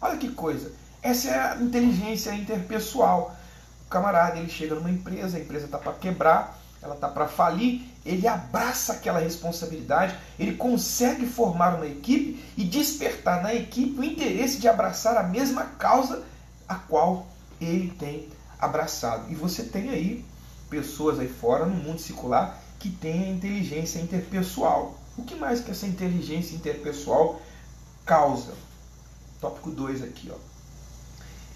Olha que coisa. Essa é a inteligência interpessoal. O camarada, ele chega numa empresa, a empresa está para quebrar, ela está para falir, ele abraça aquela responsabilidade, ele consegue formar uma equipe e despertar na equipe o interesse de abraçar a mesma causa a qual ele tem abraçado. E você tem aí pessoas aí fora no mundo secular que têm a inteligência interpessoal. O que mais que essa inteligência interpessoal causa? Tópico 2 aqui, ó.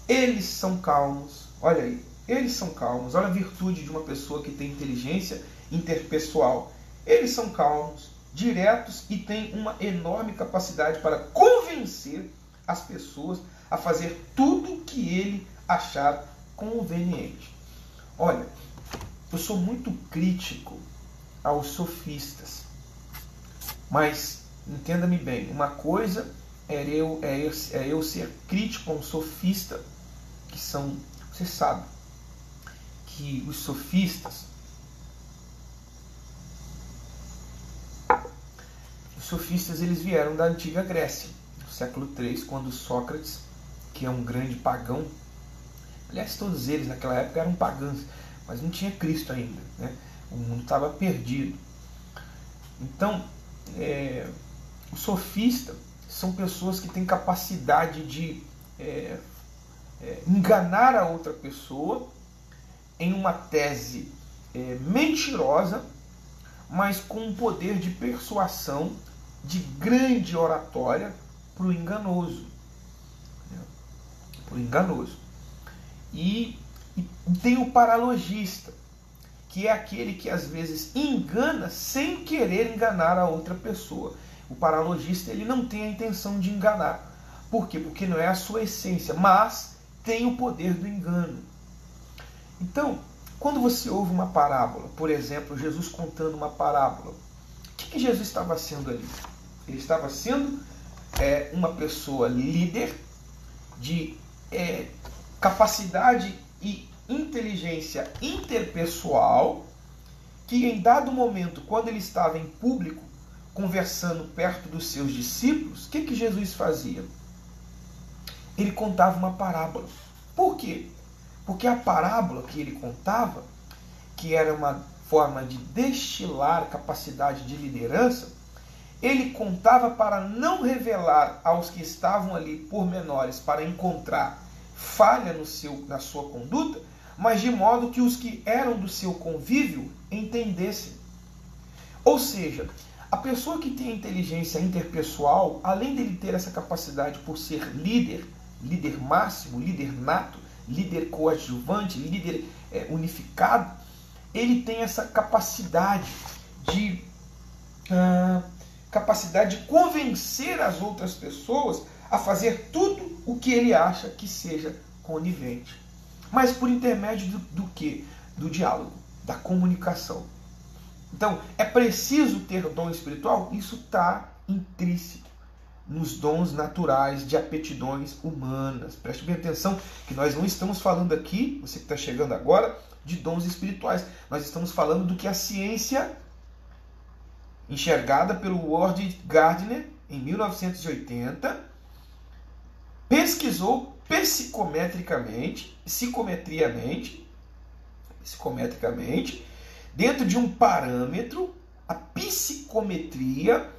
Eles são calmos. Olha aí, eles são calmos. Olha a virtude de uma pessoa que tem inteligência interpessoal. Eles são calmos, diretos e têm uma enorme capacidade para convencer as pessoas a fazer tudo o que ele achar conveniente. Olha, eu sou muito crítico aos sofistas, mas entenda-me bem, uma coisa é eu ser crítico a um sofista, que são, você sabe, que os sofistas eles vieram da antiga Grécia, do século III, quando Sócrates, que é um grande pagão, aliás, todos eles naquela época eram pagãos, mas não tinha Cristo ainda, né? O mundo estava perdido. Então, os sofistas são pessoas que têm capacidade de enganar a outra pessoa em uma tese mentirosa, mas com um poder de persuasão, de grande oratória para o enganoso. E tem o paralogista, que é aquele que às vezes engana sem querer enganar a outra pessoa. O paralogista, ele não tem a intenção de enganar. Por quê? Porque não é a sua essência, mas tem o poder do engano. Então, quando você ouve uma parábola, por exemplo, Jesus contando uma parábola, o que Jesus estava sendo ali? Ele estava sendo uma pessoa líder de capacidade e inteligência interpessoal, que em dado momento, quando ele estava em público, conversando perto dos seus discípulos, o que Jesus fazia? Ele contava uma parábola. Por quê? Porque a parábola que ele contava, que era uma forma de destilar capacidade de liderança, ele contava para não revelar aos que estavam ali pormenores para encontrar falha na sua conduta, mas de modo que os que eram do seu convívio entendessem. Ou seja, a pessoa que tem inteligência interpessoal, além dele ter essa capacidade por ser líder máximo, líder nato, líder coadjuvante, líder unificado, ele tem essa capacidade de convencer as outras pessoas a fazer tudo o que ele acha que seja conivente. Mas por intermédio do quê? Do diálogo, da comunicação. Então, é preciso ter dom espiritual? Isso está intrínseco nos dons naturais de aptidões humanas. Preste bem atenção que nós não estamos falando aqui, você que está chegando agora, de dons espirituais. Nós estamos falando do que a ciência, enxergada pelo Ward Gardner em 1980, pesquisou psicometricamente, dentro de um parâmetro, a psicometria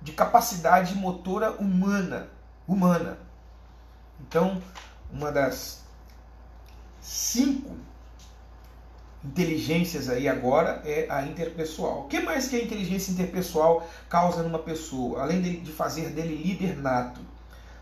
de capacidade motora humana. Então, uma das 5 inteligências aí agora é a interpessoal. O que mais que a inteligência interpessoal causa numa pessoa, além de fazer dele líder nato?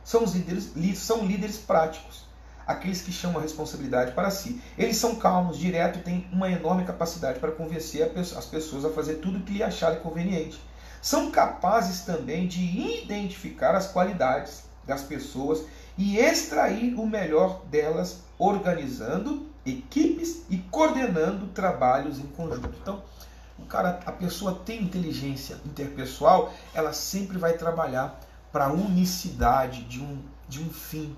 São líderes práticos, aqueles que chamam a responsabilidade para si. Eles são calmos, diretos e têm uma enorme capacidade para convencer as pessoas a fazer tudo o que lhe acharem conveniente. São capazes também de identificar as qualidades das pessoas e extrair o melhor delas, organizando equipes e coordenando trabalhos em conjunto. Então, a pessoa tem inteligência interpessoal, ela sempre vai trabalhar para a unicidade de um fim,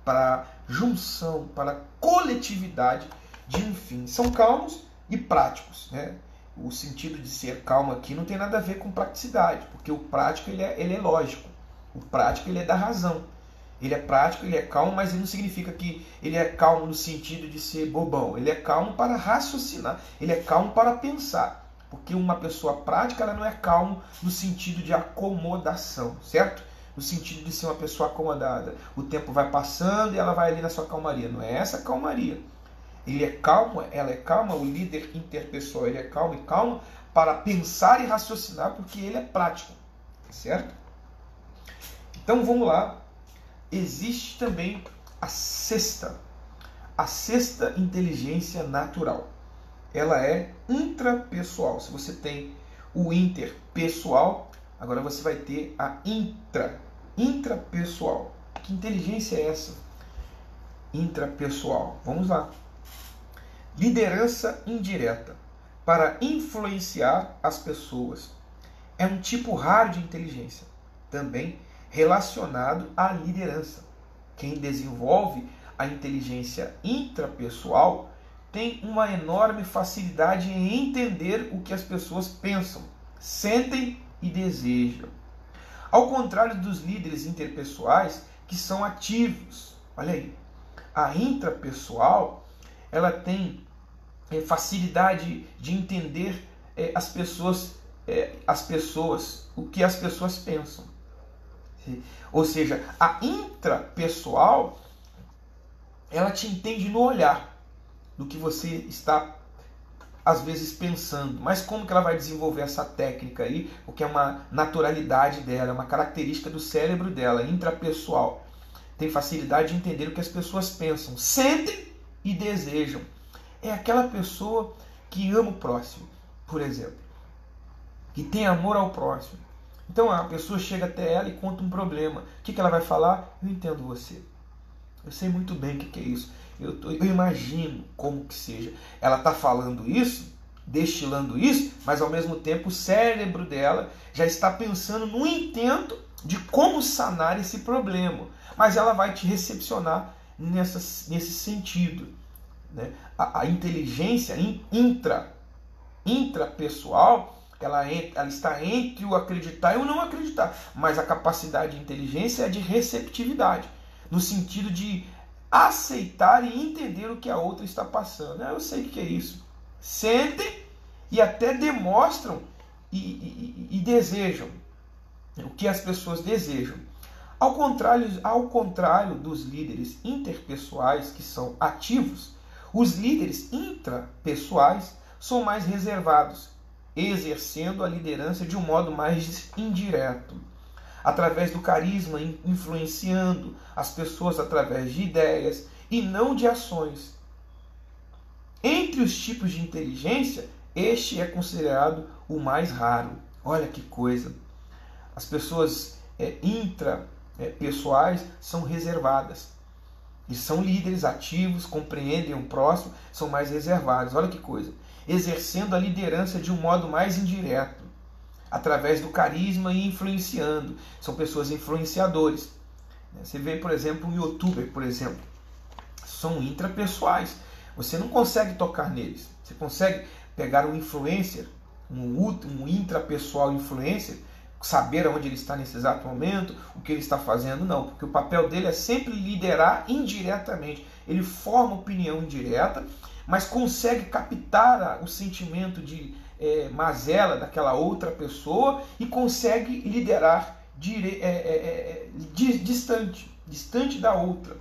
para a junção, para a coletividade de um fim. São calmos e práticos, né? O sentido de ser calmo aqui não tem nada a ver com praticidade, porque o prático ele é lógico, o prático ele é da razão. Ele é prático, ele é calmo, mas não significa que ele é calmo no sentido de ser bobão. Ele é calmo para raciocinar, ele é calmo para pensar. Porque uma pessoa prática ela não é calmo no sentido de acomodação, certo? No sentido de ser uma pessoa acomodada. O tempo vai passando e ela vai ali na sua calmaria. Não é essa calmaria. Ele é calmo, ela é calma, o líder interpessoal ele é calmo e calmo para pensar e raciocinar, porque ele é prático, certo? Então vamos lá. Existe também a sexta inteligência natural. Ela é intrapessoal. Se você tem o interpessoal, agora você vai ter a intrapessoal. Que inteligência é essa? Intrapessoal. Vamos lá. Liderança indireta para influenciar as pessoas. É um tipo raro de inteligência. Também relacionado à liderança. Quem desenvolve a inteligência intrapessoal tem uma enorme facilidade em entender o que as pessoas pensam, sentem e desejam. Ao contrário dos líderes interpessoais, que são ativos. Olha aí, a intrapessoal, ela tem facilidade de entender as pessoas, o que as pessoas pensam. Ou seja, a intrapessoal, ela te entende no olhar do que você está, às vezes, pensando. Mas como que ela vai desenvolver essa técnica aí? Porque é uma naturalidade dela, é uma característica do cérebro dela, intrapessoal. Tem facilidade de entender o que as pessoas pensam, sentem e desejam. É aquela pessoa que ama o próximo, por exemplo, que tem amor ao próximo. Então a pessoa chega até ela e conta um problema. O que ela vai falar? Eu entendo você. Eu sei muito bem o que é isso. Eu imagino como que seja. Ela está falando isso, destilando isso, mas ao mesmo tempo o cérebro dela já está pensando no intento de como sanar esse problema. Mas ela vai te recepcionar nesse sentido. Né? A inteligência intrapessoal, ela está entre o acreditar e o não acreditar. Mas a capacidade de inteligência é de receptividade, no sentido de aceitar e entender o que a outra está passando. Eu sei o que é isso. Sentem e até demonstram e desejam o que as pessoas desejam. Ao contrário dos líderes interpessoais, que são ativos, os líderes intrapessoais são mais reservados, exercendo a liderança de um modo mais indireto, através do carisma, influenciando as pessoas através de ideias e não de ações. Entre os tipos de inteligência, este é considerado o mais raro. Olha que coisa! As pessoas intrapessoais são reservadas. E são líderes ativos, compreendem o próximo, são mais reservados. Olha que coisa! Exercendo a liderança de um modo mais indireto, através do carisma e influenciando. São pessoas influenciadores. Você vê, por exemplo, um youtuber, por exemplo. São intrapessoais. Você não consegue tocar neles. Você consegue pegar um influencer, um intrapessoal influencer, saber onde ele está nesse exato momento, o que ele está fazendo, não. Porque o papel dele é sempre liderar indiretamente. Ele forma opinião indireta, mas consegue captar o sentimento de mazela daquela outra pessoa e consegue liderar distante da outra,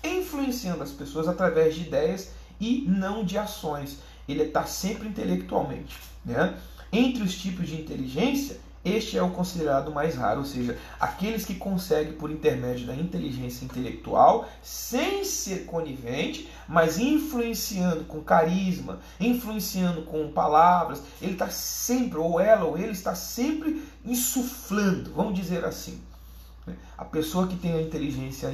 influenciando as pessoas através de ideias e não de ações. ele está sempre intelectualmente, né? Entre os tipos de inteligência, este é o considerado mais raro, ou seja, aqueles que conseguem, por intermédio da inteligência intelectual, sem ser conivente, mas influenciando com carisma, influenciando com palavras, ele está sempre, ou ela ou ele está sempre insuflando, vamos dizer assim. A pessoa que tem a inteligência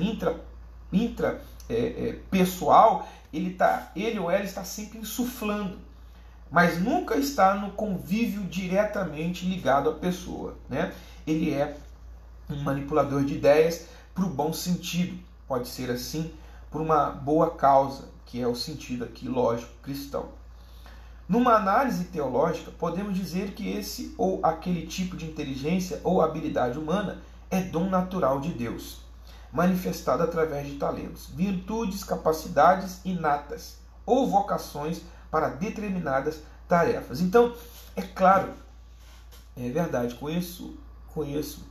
intrapessoal, ele ou ela está sempre insuflando, mas nunca está no convívio diretamente ligado à pessoa, né? Ele é um manipulador de ideias para o bom sentido, pode ser assim, por uma boa causa, que é o sentido aqui lógico cristão. Numa análise teológica, podemos dizer que esse ou aquele tipo de inteligência ou habilidade humana é dom natural de Deus, manifestado através de talentos, virtudes, capacidades inatas ou vocações para determinadas tarefas. Então, é claro, é verdade, conheço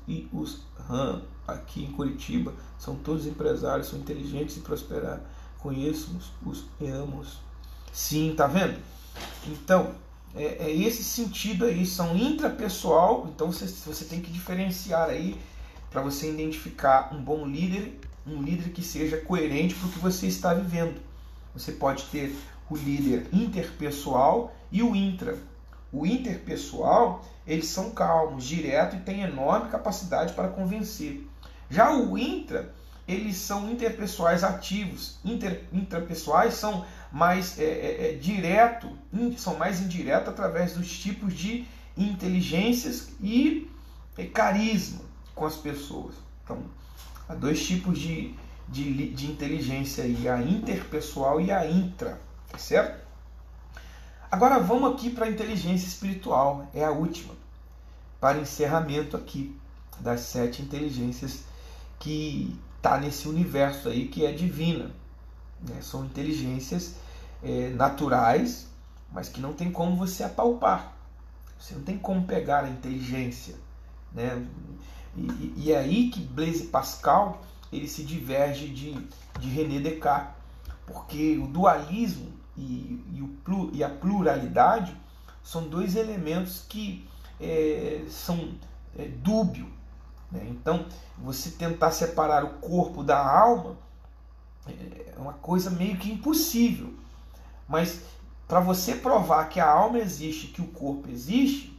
e os RAM aqui em Curitiba são todos empresários, são inteligentes e prosperar. Conheço os amos. Sim, tá vendo? Então, é esse sentido aí, são intrapessoal, então você tem que diferenciar aí para você identificar um bom líder, um líder que seja coerente para o que você está vivendo. Você pode ter o líder interpessoal e o intra. O interpessoal, eles são calmos, diretos e têm enorme capacidade para convencer. Já o intra, eles são interpessoais ativos. Intrapessoais são mais são mais indiretos através dos tipos de inteligências e carisma com as pessoas. Então, há dois tipos de inteligência aí, a interpessoal e a intra, tá certo? Agora vamos aqui para a inteligência espiritual, é a última, para encerramento aqui das 7 inteligências que está nesse universo aí que é divina, né? São inteligências naturais, mas que não tem como você apalpar, você não tem como pegar a inteligência, né? E é aí que Blaise Pascal ele se diverge de René Descartes, porque o dualismo e a pluralidade são dois elementos que são dúbios, né? Então, você tentar separar o corpo da alma é uma coisa meio que impossível. Mas para você provar que a alma existe, que o corpo existe,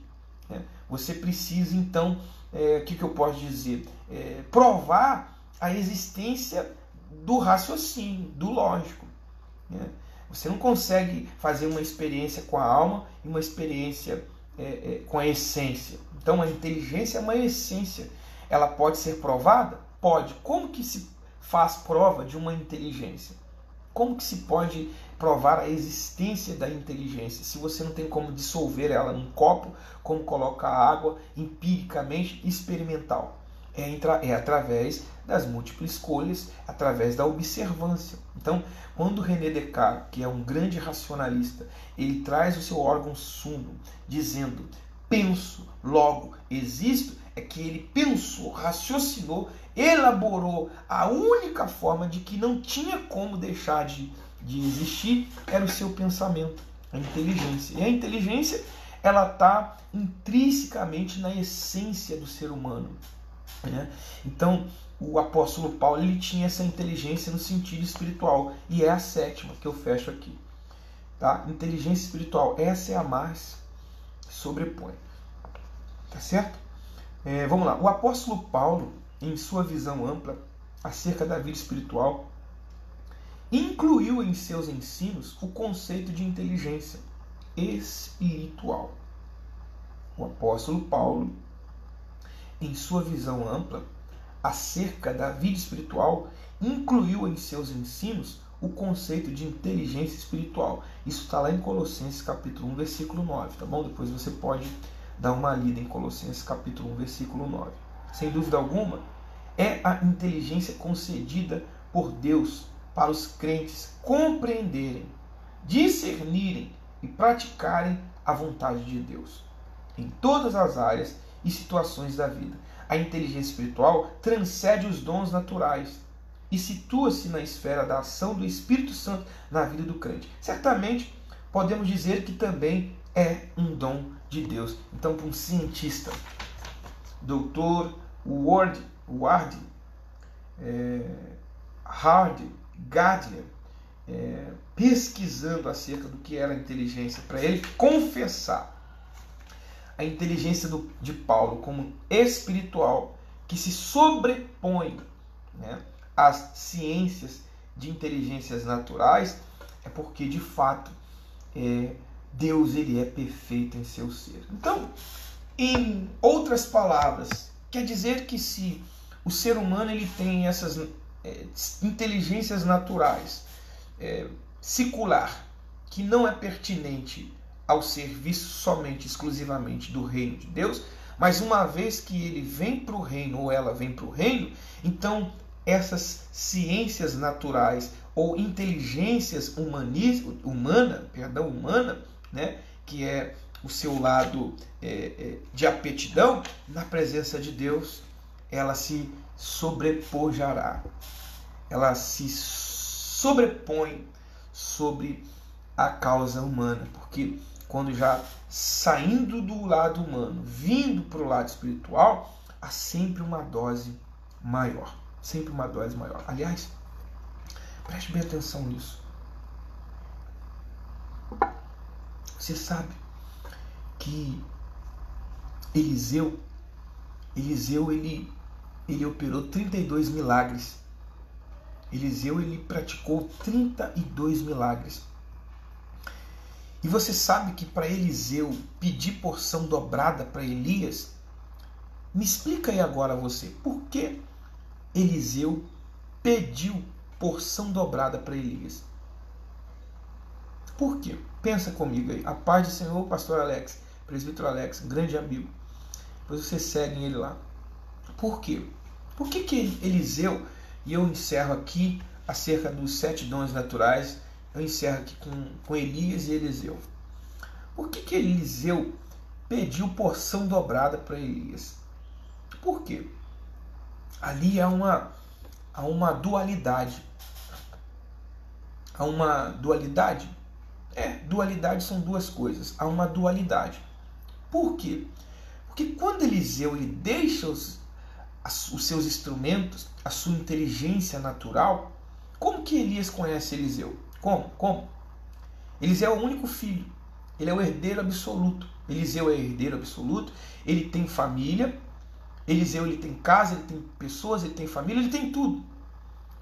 né, você precisa então, o que eu posso dizer? Provar a existência do raciocínio, do lógico, né? Você não consegue fazer uma experiência com a alma e uma experiência com a essência. Então a inteligência é uma essência. Ela pode ser provada? Pode. Como que se faz prova de uma inteligência? Como que se pode provar a existência da inteligência se você não tem como dissolver ela num copo, como colocar água empiricamente experimental? É através das múltiplas escolhas, através da observância. Então, quando René Descartes, que é um grande racionalista, ele traz o seu órgão sumo, dizendo, penso, logo existo, é que ele pensou, raciocinou, elaborou a única forma de que não tinha como deixar de existir, era o seu pensamento, a inteligência. E a inteligência, ela está intrinsecamente na essência do ser humano, né? Então, o apóstolo Paulo ele tinha essa inteligência no sentido espiritual, e é a 7ª que eu fecho aqui, tá? Inteligência espiritual, essa é a mais que sobrepõe, tá certo? Vamos lá, o apóstolo Paulo, em sua visão ampla acerca da vida espiritual, incluiu em seus ensinos o conceito de inteligência espiritual. O apóstolo Paulo, em sua visão ampla acerca da vida espiritual, incluiu em seus ensinos o conceito de inteligência espiritual. Isso está lá em Colossenses capítulo 1, versículo 9, tá bom? Depois você pode dar uma lida em Colossenses capítulo 1, versículo 9. Sem dúvida alguma, é a inteligência concedida por Deus para os crentes compreenderem, discernirem e praticarem a vontade de Deus em todas as áreas e situações da vida. A inteligência espiritual transcende os dons naturais e situa-se na esfera da ação do Espírito Santo na vida do crente. Certamente, podemos dizer que também é um dom de Deus. Então, para um cientista, Dr. Howard Gardner, pesquisando acerca do que era a inteligência, para ele confessar a inteligência de Paulo como espiritual, que se sobrepõe, né, às ciências de inteligências naturais, é porque, de fato, Deus ele é perfeito em seu ser. Então, em outras palavras, quer dizer que se o ser humano ele tem essas inteligências naturais, secular, que não é pertinente ao serviço somente, exclusivamente do reino de Deus, mas uma vez que ele vem para o reino, ou ela vem para o reino, então essas ciências naturais ou inteligências humana, né, que é o seu lado de aptidão, na presença de Deus, ela se sobrepujará. Ela se sobrepõe sobre a causa humana, porque quando já saindo do lado humano, vindo para o lado espiritual, há sempre uma dose maior. Sempre uma dose maior. Aliás, preste bem atenção nisso. Você sabe que Eliseu ele operou 32 milagres. Eliseu ele praticou 32 milagres. E você sabe que para Eliseu pedir porção dobrada para Elias, me explica aí agora você, por que Eliseu pediu porção dobrada para Elias? Por quê? Pensa comigo aí. A paz do Senhor, pastor Alex, presbítero Alex, grande amigo. Depois você segue ele lá. Por quê? Por que Eliseu, e eu encerro aqui acerca dos 7 dons naturais, eu encerro aqui com Elias e Eliseu. Por que Eliseu pediu porção dobrada para Elias? Por quê? Ali há uma dualidade. Há uma dualidade? Dualidade são duas coisas. Há uma dualidade. Por quê? Porque quando Eliseu ele deixa os seus instrumentos, a sua inteligência natural, como que Elias conhece Eliseu? Como? Eliseu é o único filho. Ele é o herdeiro absoluto. Eliseu é herdeiro absoluto. Ele tem família. Eliseu ele tem casa, ele tem pessoas, ele tem família, ele tem tudo.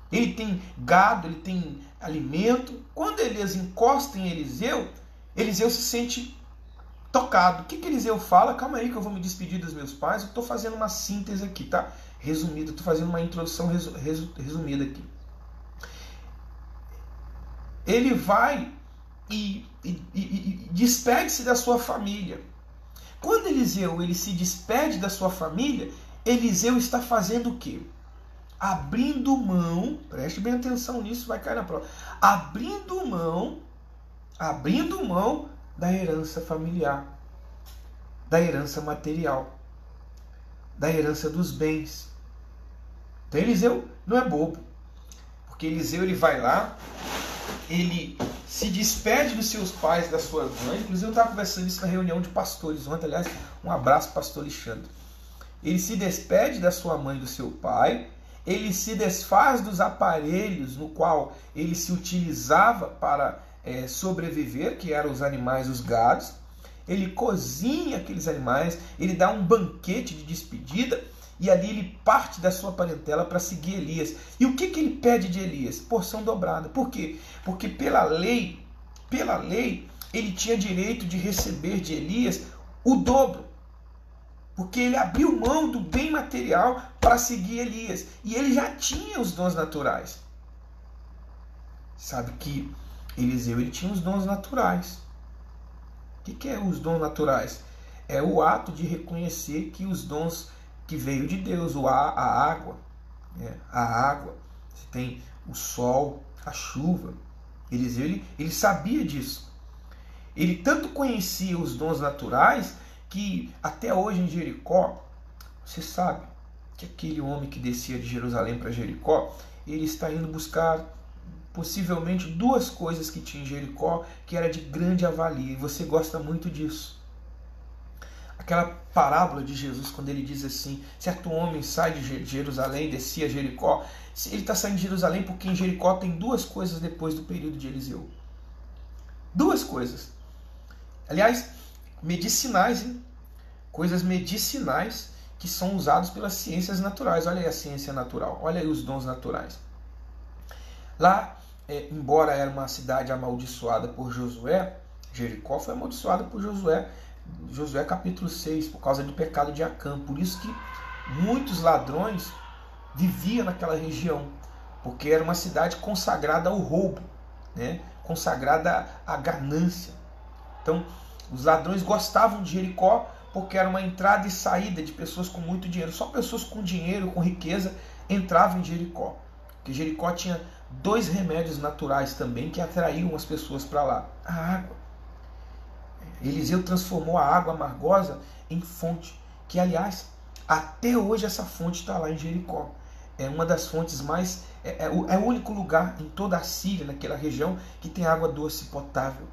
Ele tem gado, ele tem alimento. Quando Elias encosta em Eliseu, Eliseu se sente tocado. O que Eliseu fala? Calma aí que eu vou me despedir dos meus pais. Eu estou fazendo uma síntese aqui, tá? Resumida, estou fazendo uma introdução resumida aqui. Ele vai e despede-se da sua família. Quando Eliseu ele se despede da sua família, Eliseu está fazendo o quê? Abrindo mão, preste bem atenção nisso, vai cair na prova. Abrindo mão da herança familiar, da herança material, da herança dos bens. Então Eliseu não é bobo, porque Eliseu ele vai lá, ele se despede dos seus pais, da sua mãe. Inclusive eu estava conversando isso na reunião de pastores ontem, aliás, um abraço pastor Alexandre. Ele se despede da sua mãe e do seu pai, ele se desfaz dos aparelhos no qual ele se utilizava para sobreviver, que eram os animais, os gados. Ele cozinha aqueles animais, ele dá um banquete de despedida e ali ele parte da sua parentela para seguir Elias. E o que ele pede de Elias? Porção dobrada. Por quê? Porque pela lei, ele tinha direito de receber de Elias o dobro. Porque ele abriu mão do bem material para seguir Elias. E ele já tinha os dons naturais. Sabe que Eliseu ele tinha os dons naturais. O que é os dons naturais? É o ato de reconhecer que os dons que veio de Deus, a água, você tem o sol, a chuva. Eliseu ele sabia disso. Ele tanto conhecia os dons naturais que até hoje em Jericó, você sabe que aquele homem que descia de Jerusalém para Jericó, ele está indo buscar possivelmente 2 coisas que tinha em Jericó que era de grande avalia, e você gosta muito disso. Aquela parábola de Jesus, quando ele diz assim, certo homem sai de Jerusalém, descia a Jericó. Ele está saindo de Jerusalém porque em Jericó tem 2 coisas depois do período de Eliseu. 2 coisas. Aliás, medicinais, hein? Coisas medicinais que são usados pelas ciências naturais. Olha aí a ciência natural, olha aí os dons naturais. Lá, embora era uma cidade amaldiçoada por Josué, Jericó foi amaldiçoada por Josué capítulo 6, por causa do pecado de Acã. Por isso que muitos ladrões viviam naquela região, porque era uma cidade consagrada ao roubo, né? Consagrada à ganância. Então, os ladrões gostavam de Jericó porque era uma entrada e saída de pessoas com muito dinheiro. Só pessoas com dinheiro, com riqueza, entravam em Jericó. Porque Jericó tinha 2 remédios naturais também que atraíam as pessoas para lá. A água. Eliseu transformou a água amargosa em fonte, que aliás, até hoje essa fonte está lá em Jericó. É uma das fontes mais... É o único lugar em toda a Síria, naquela região, que tem água doce potável.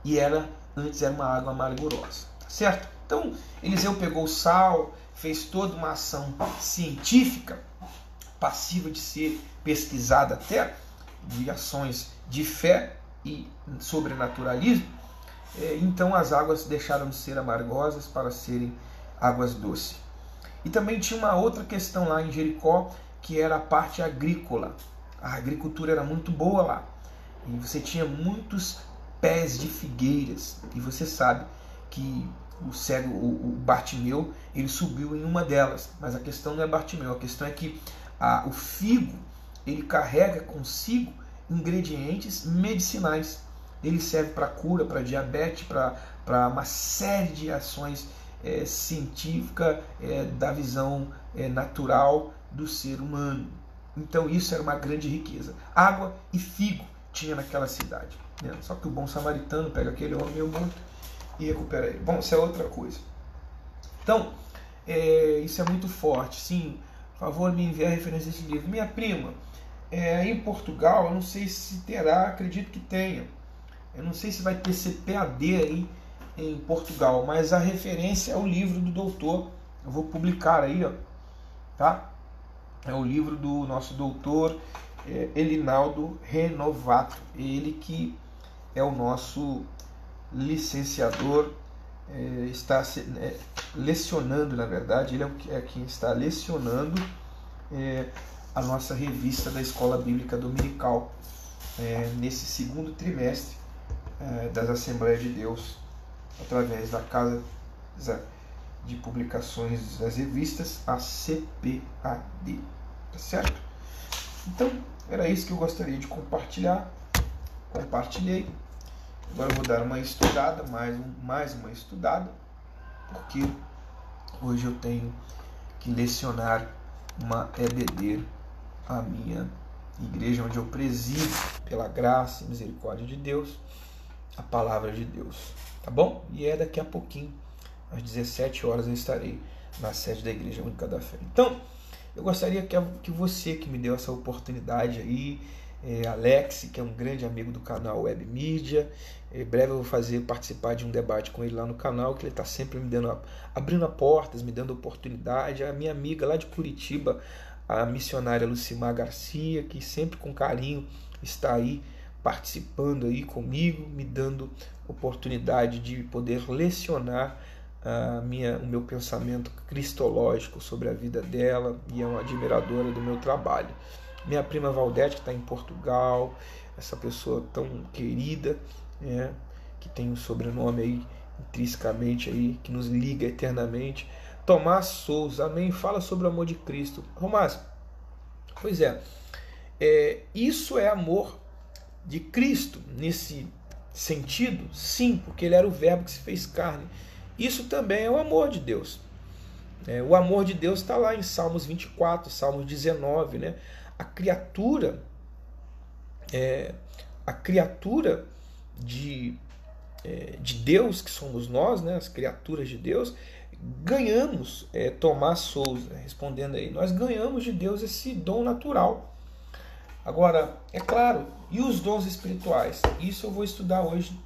E ela, antes, era uma água amargosa. Certo? Então, Eliseu pegou sal, fez toda uma ação científica, passiva de ser pesquisada até, de ações de fé e sobrenaturalismo. Então as águas deixaram de ser amargosas para serem águas doces. E também tinha uma outra questão lá em Jericó, que era a parte agrícola. A agricultura era muito boa lá. E você tinha muitos pés de figueiras. E você sabe que o cego, o Bartimeu, ele subiu em uma delas. Mas a questão não é Bartimeu, a questão é que o figo, ele carrega consigo ingredientes medicinais. Ele serve para cura, para diabetes, para uma série de ações científicas da visão natural do ser humano. Então isso era uma grande riqueza. Água e figo tinha naquela cidade. Né? Só que o bom samaritano pega aquele homem meio morto e recupera ele. Bom, isso é outra coisa. Então, isso é muito forte. Sim, por favor, me enviar a referência desse livro. Minha prima, em Portugal, eu não sei se terá, acredito que tenha. Eu não sei se vai ter CPAD aí em Portugal, mas a referência é o livro do doutor. Eu vou publicar aí, ó, tá? É o livro do nosso doutor Elinaldo Renovato. Ele que é o nosso licenciador, está lecionando, na verdade, ele é quem está lecionando a nossa revista da Escola Bíblica Dominical nesse 2º trimestre das Assembleias de Deus, através da Casa de Publicações das Revistas, a CPAD. Tá certo? Então, era isso que eu gostaria de compartilhar. Compartilhei. Agora eu vou dar uma estudada, mais uma estudada, porque hoje eu tenho que lecionar uma EBD, a minha igreja onde eu presido, pela graça e misericórdia de Deus, a palavra de Deus, tá bom? E daqui a pouquinho, às 17 horas, eu estarei na sede da Igreja Única da Fé. Então, eu gostaria que você que me deu essa oportunidade aí, Alex, que é um grande amigo do canal Web Mídia, em breve eu vou participar de um debate com ele lá no canal, que ele está sempre me abrindo portas, me dando oportunidade. A minha amiga lá de Curitiba, a missionária Lucimar Garcia, que sempre com carinho está aí participando aí comigo, me dando oportunidade de poder lecionar o meu pensamento cristológico sobre a vida dela, e é uma admiradora do meu trabalho. Minha prima Valdete, que está em Portugal, essa pessoa tão querida, que tem um sobrenome aí intrinsecamente aí, que nos liga eternamente. Tomás Souza, amém, fala sobre o amor de Cristo. Tomás, pois isso é amor de Cristo nesse sentido? Sim, porque ele era o verbo que se fez carne. Isso também é o amor de Deus. O amor de Deus está lá em Salmos 24, Salmos 19, né? A criatura de Deus, que somos nós, né? As criaturas de Deus, ganhamos, Tomás Souza respondendo aí, nós ganhamos de Deus esse dom natural. Agora, é claro, e os dons espirituais? Isso eu vou estudar hoje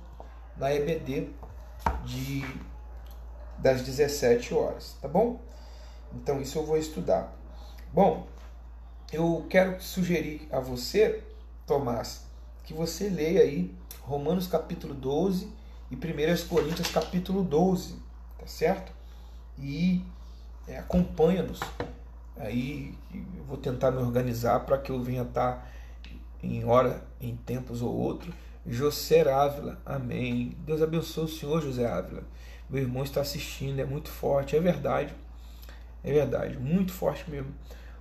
na EBD das 17 horas, tá bom? Então isso eu vou estudar. Bom, eu quero sugerir a você, Tomás, que você leia aí Romanos capítulo 12 e 1 Coríntios capítulo 12, tá certo? E acompanha-nos. Aí eu vou tentar me organizar para que eu venha estar em hora, em tempos ou outro. José Ávila, amém. Deus abençoe o senhor, José Ávila. Meu irmão está assistindo, é muito forte, é verdade, muito forte mesmo.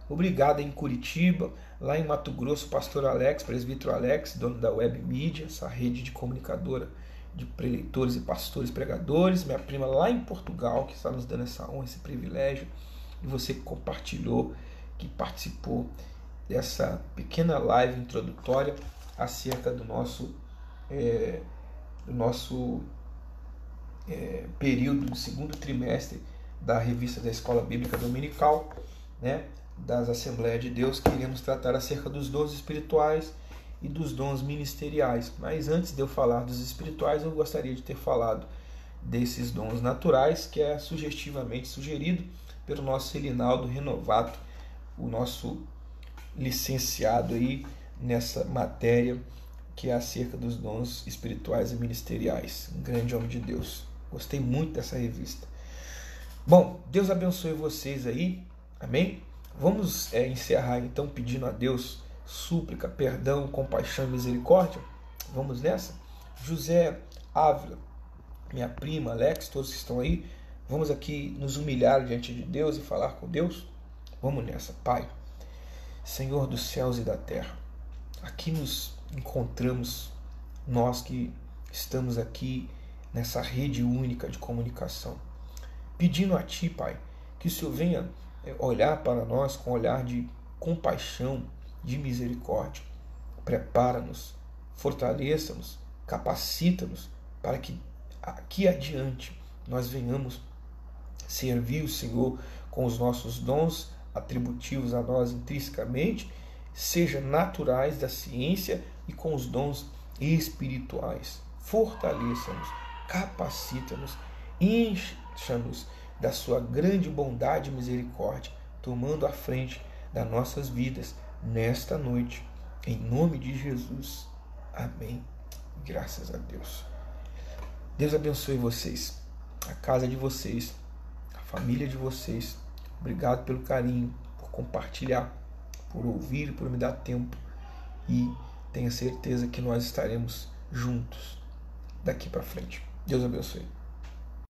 Obrigado em Curitiba, lá em Mato Grosso, pastor Alex, presbítero Alex, dono da Web Mídia, essa rede de comunicadora de preleitores e pastores pregadores. Minha prima lá em Portugal, que está nos dando essa honra, esse privilégio. E você que compartilhou, que participou dessa pequena live introdutória acerca do nosso período do segundo trimestre da revista da Escola Bíblica Dominical, né, das Assembleias de Deus, que iremos tratar acerca dos dons espirituais e dos dons ministeriais. Mas antes de eu falar dos espirituais, eu gostaria de ter falado desses dons naturais, que é sugestivamente sugerido pelo nosso Elinaldo Renovato, o nosso licenciado aí nessa matéria, que é acerca dos dons espirituais e ministeriais. Um grande homem de Deus. Gostei muito dessa revista. Bom, Deus abençoe vocês aí. Amém? Vamos encerrar então pedindo a Deus súplica, perdão, compaixão e misericórdia. Vamos nessa? José Ávila, minha prima, Alex, todos que estão aí, vamos aqui nos humilhar diante de Deus e falar com Deus? Vamos nessa. Pai, Senhor dos céus e da terra, aqui nos encontramos, nós que estamos aqui nessa rede única de comunicação, pedindo a Ti, Pai, que o Senhor venha olhar para nós com um olhar de compaixão, de misericórdia. Prepara-nos, fortaleça-nos, capacita-nos para que aqui adiante nós venhamos servir o Senhor com os nossos dons atributivos a nós intrinsecamente, seja naturais da ciência e com os dons espirituais. Fortaleça-nos, capacita-nos, encha-nos da sua grande bondade e misericórdia, tomando a frente das nossas vidas nesta noite, em nome de Jesus. Amém. Graças a Deus. Deus abençoe vocês, a casa de vocês, a família de vocês. Obrigado pelo carinho, por compartilhar, por ouvir, por me dar tempo. E tenha certeza que nós estaremos juntos daqui para frente. Deus abençoe.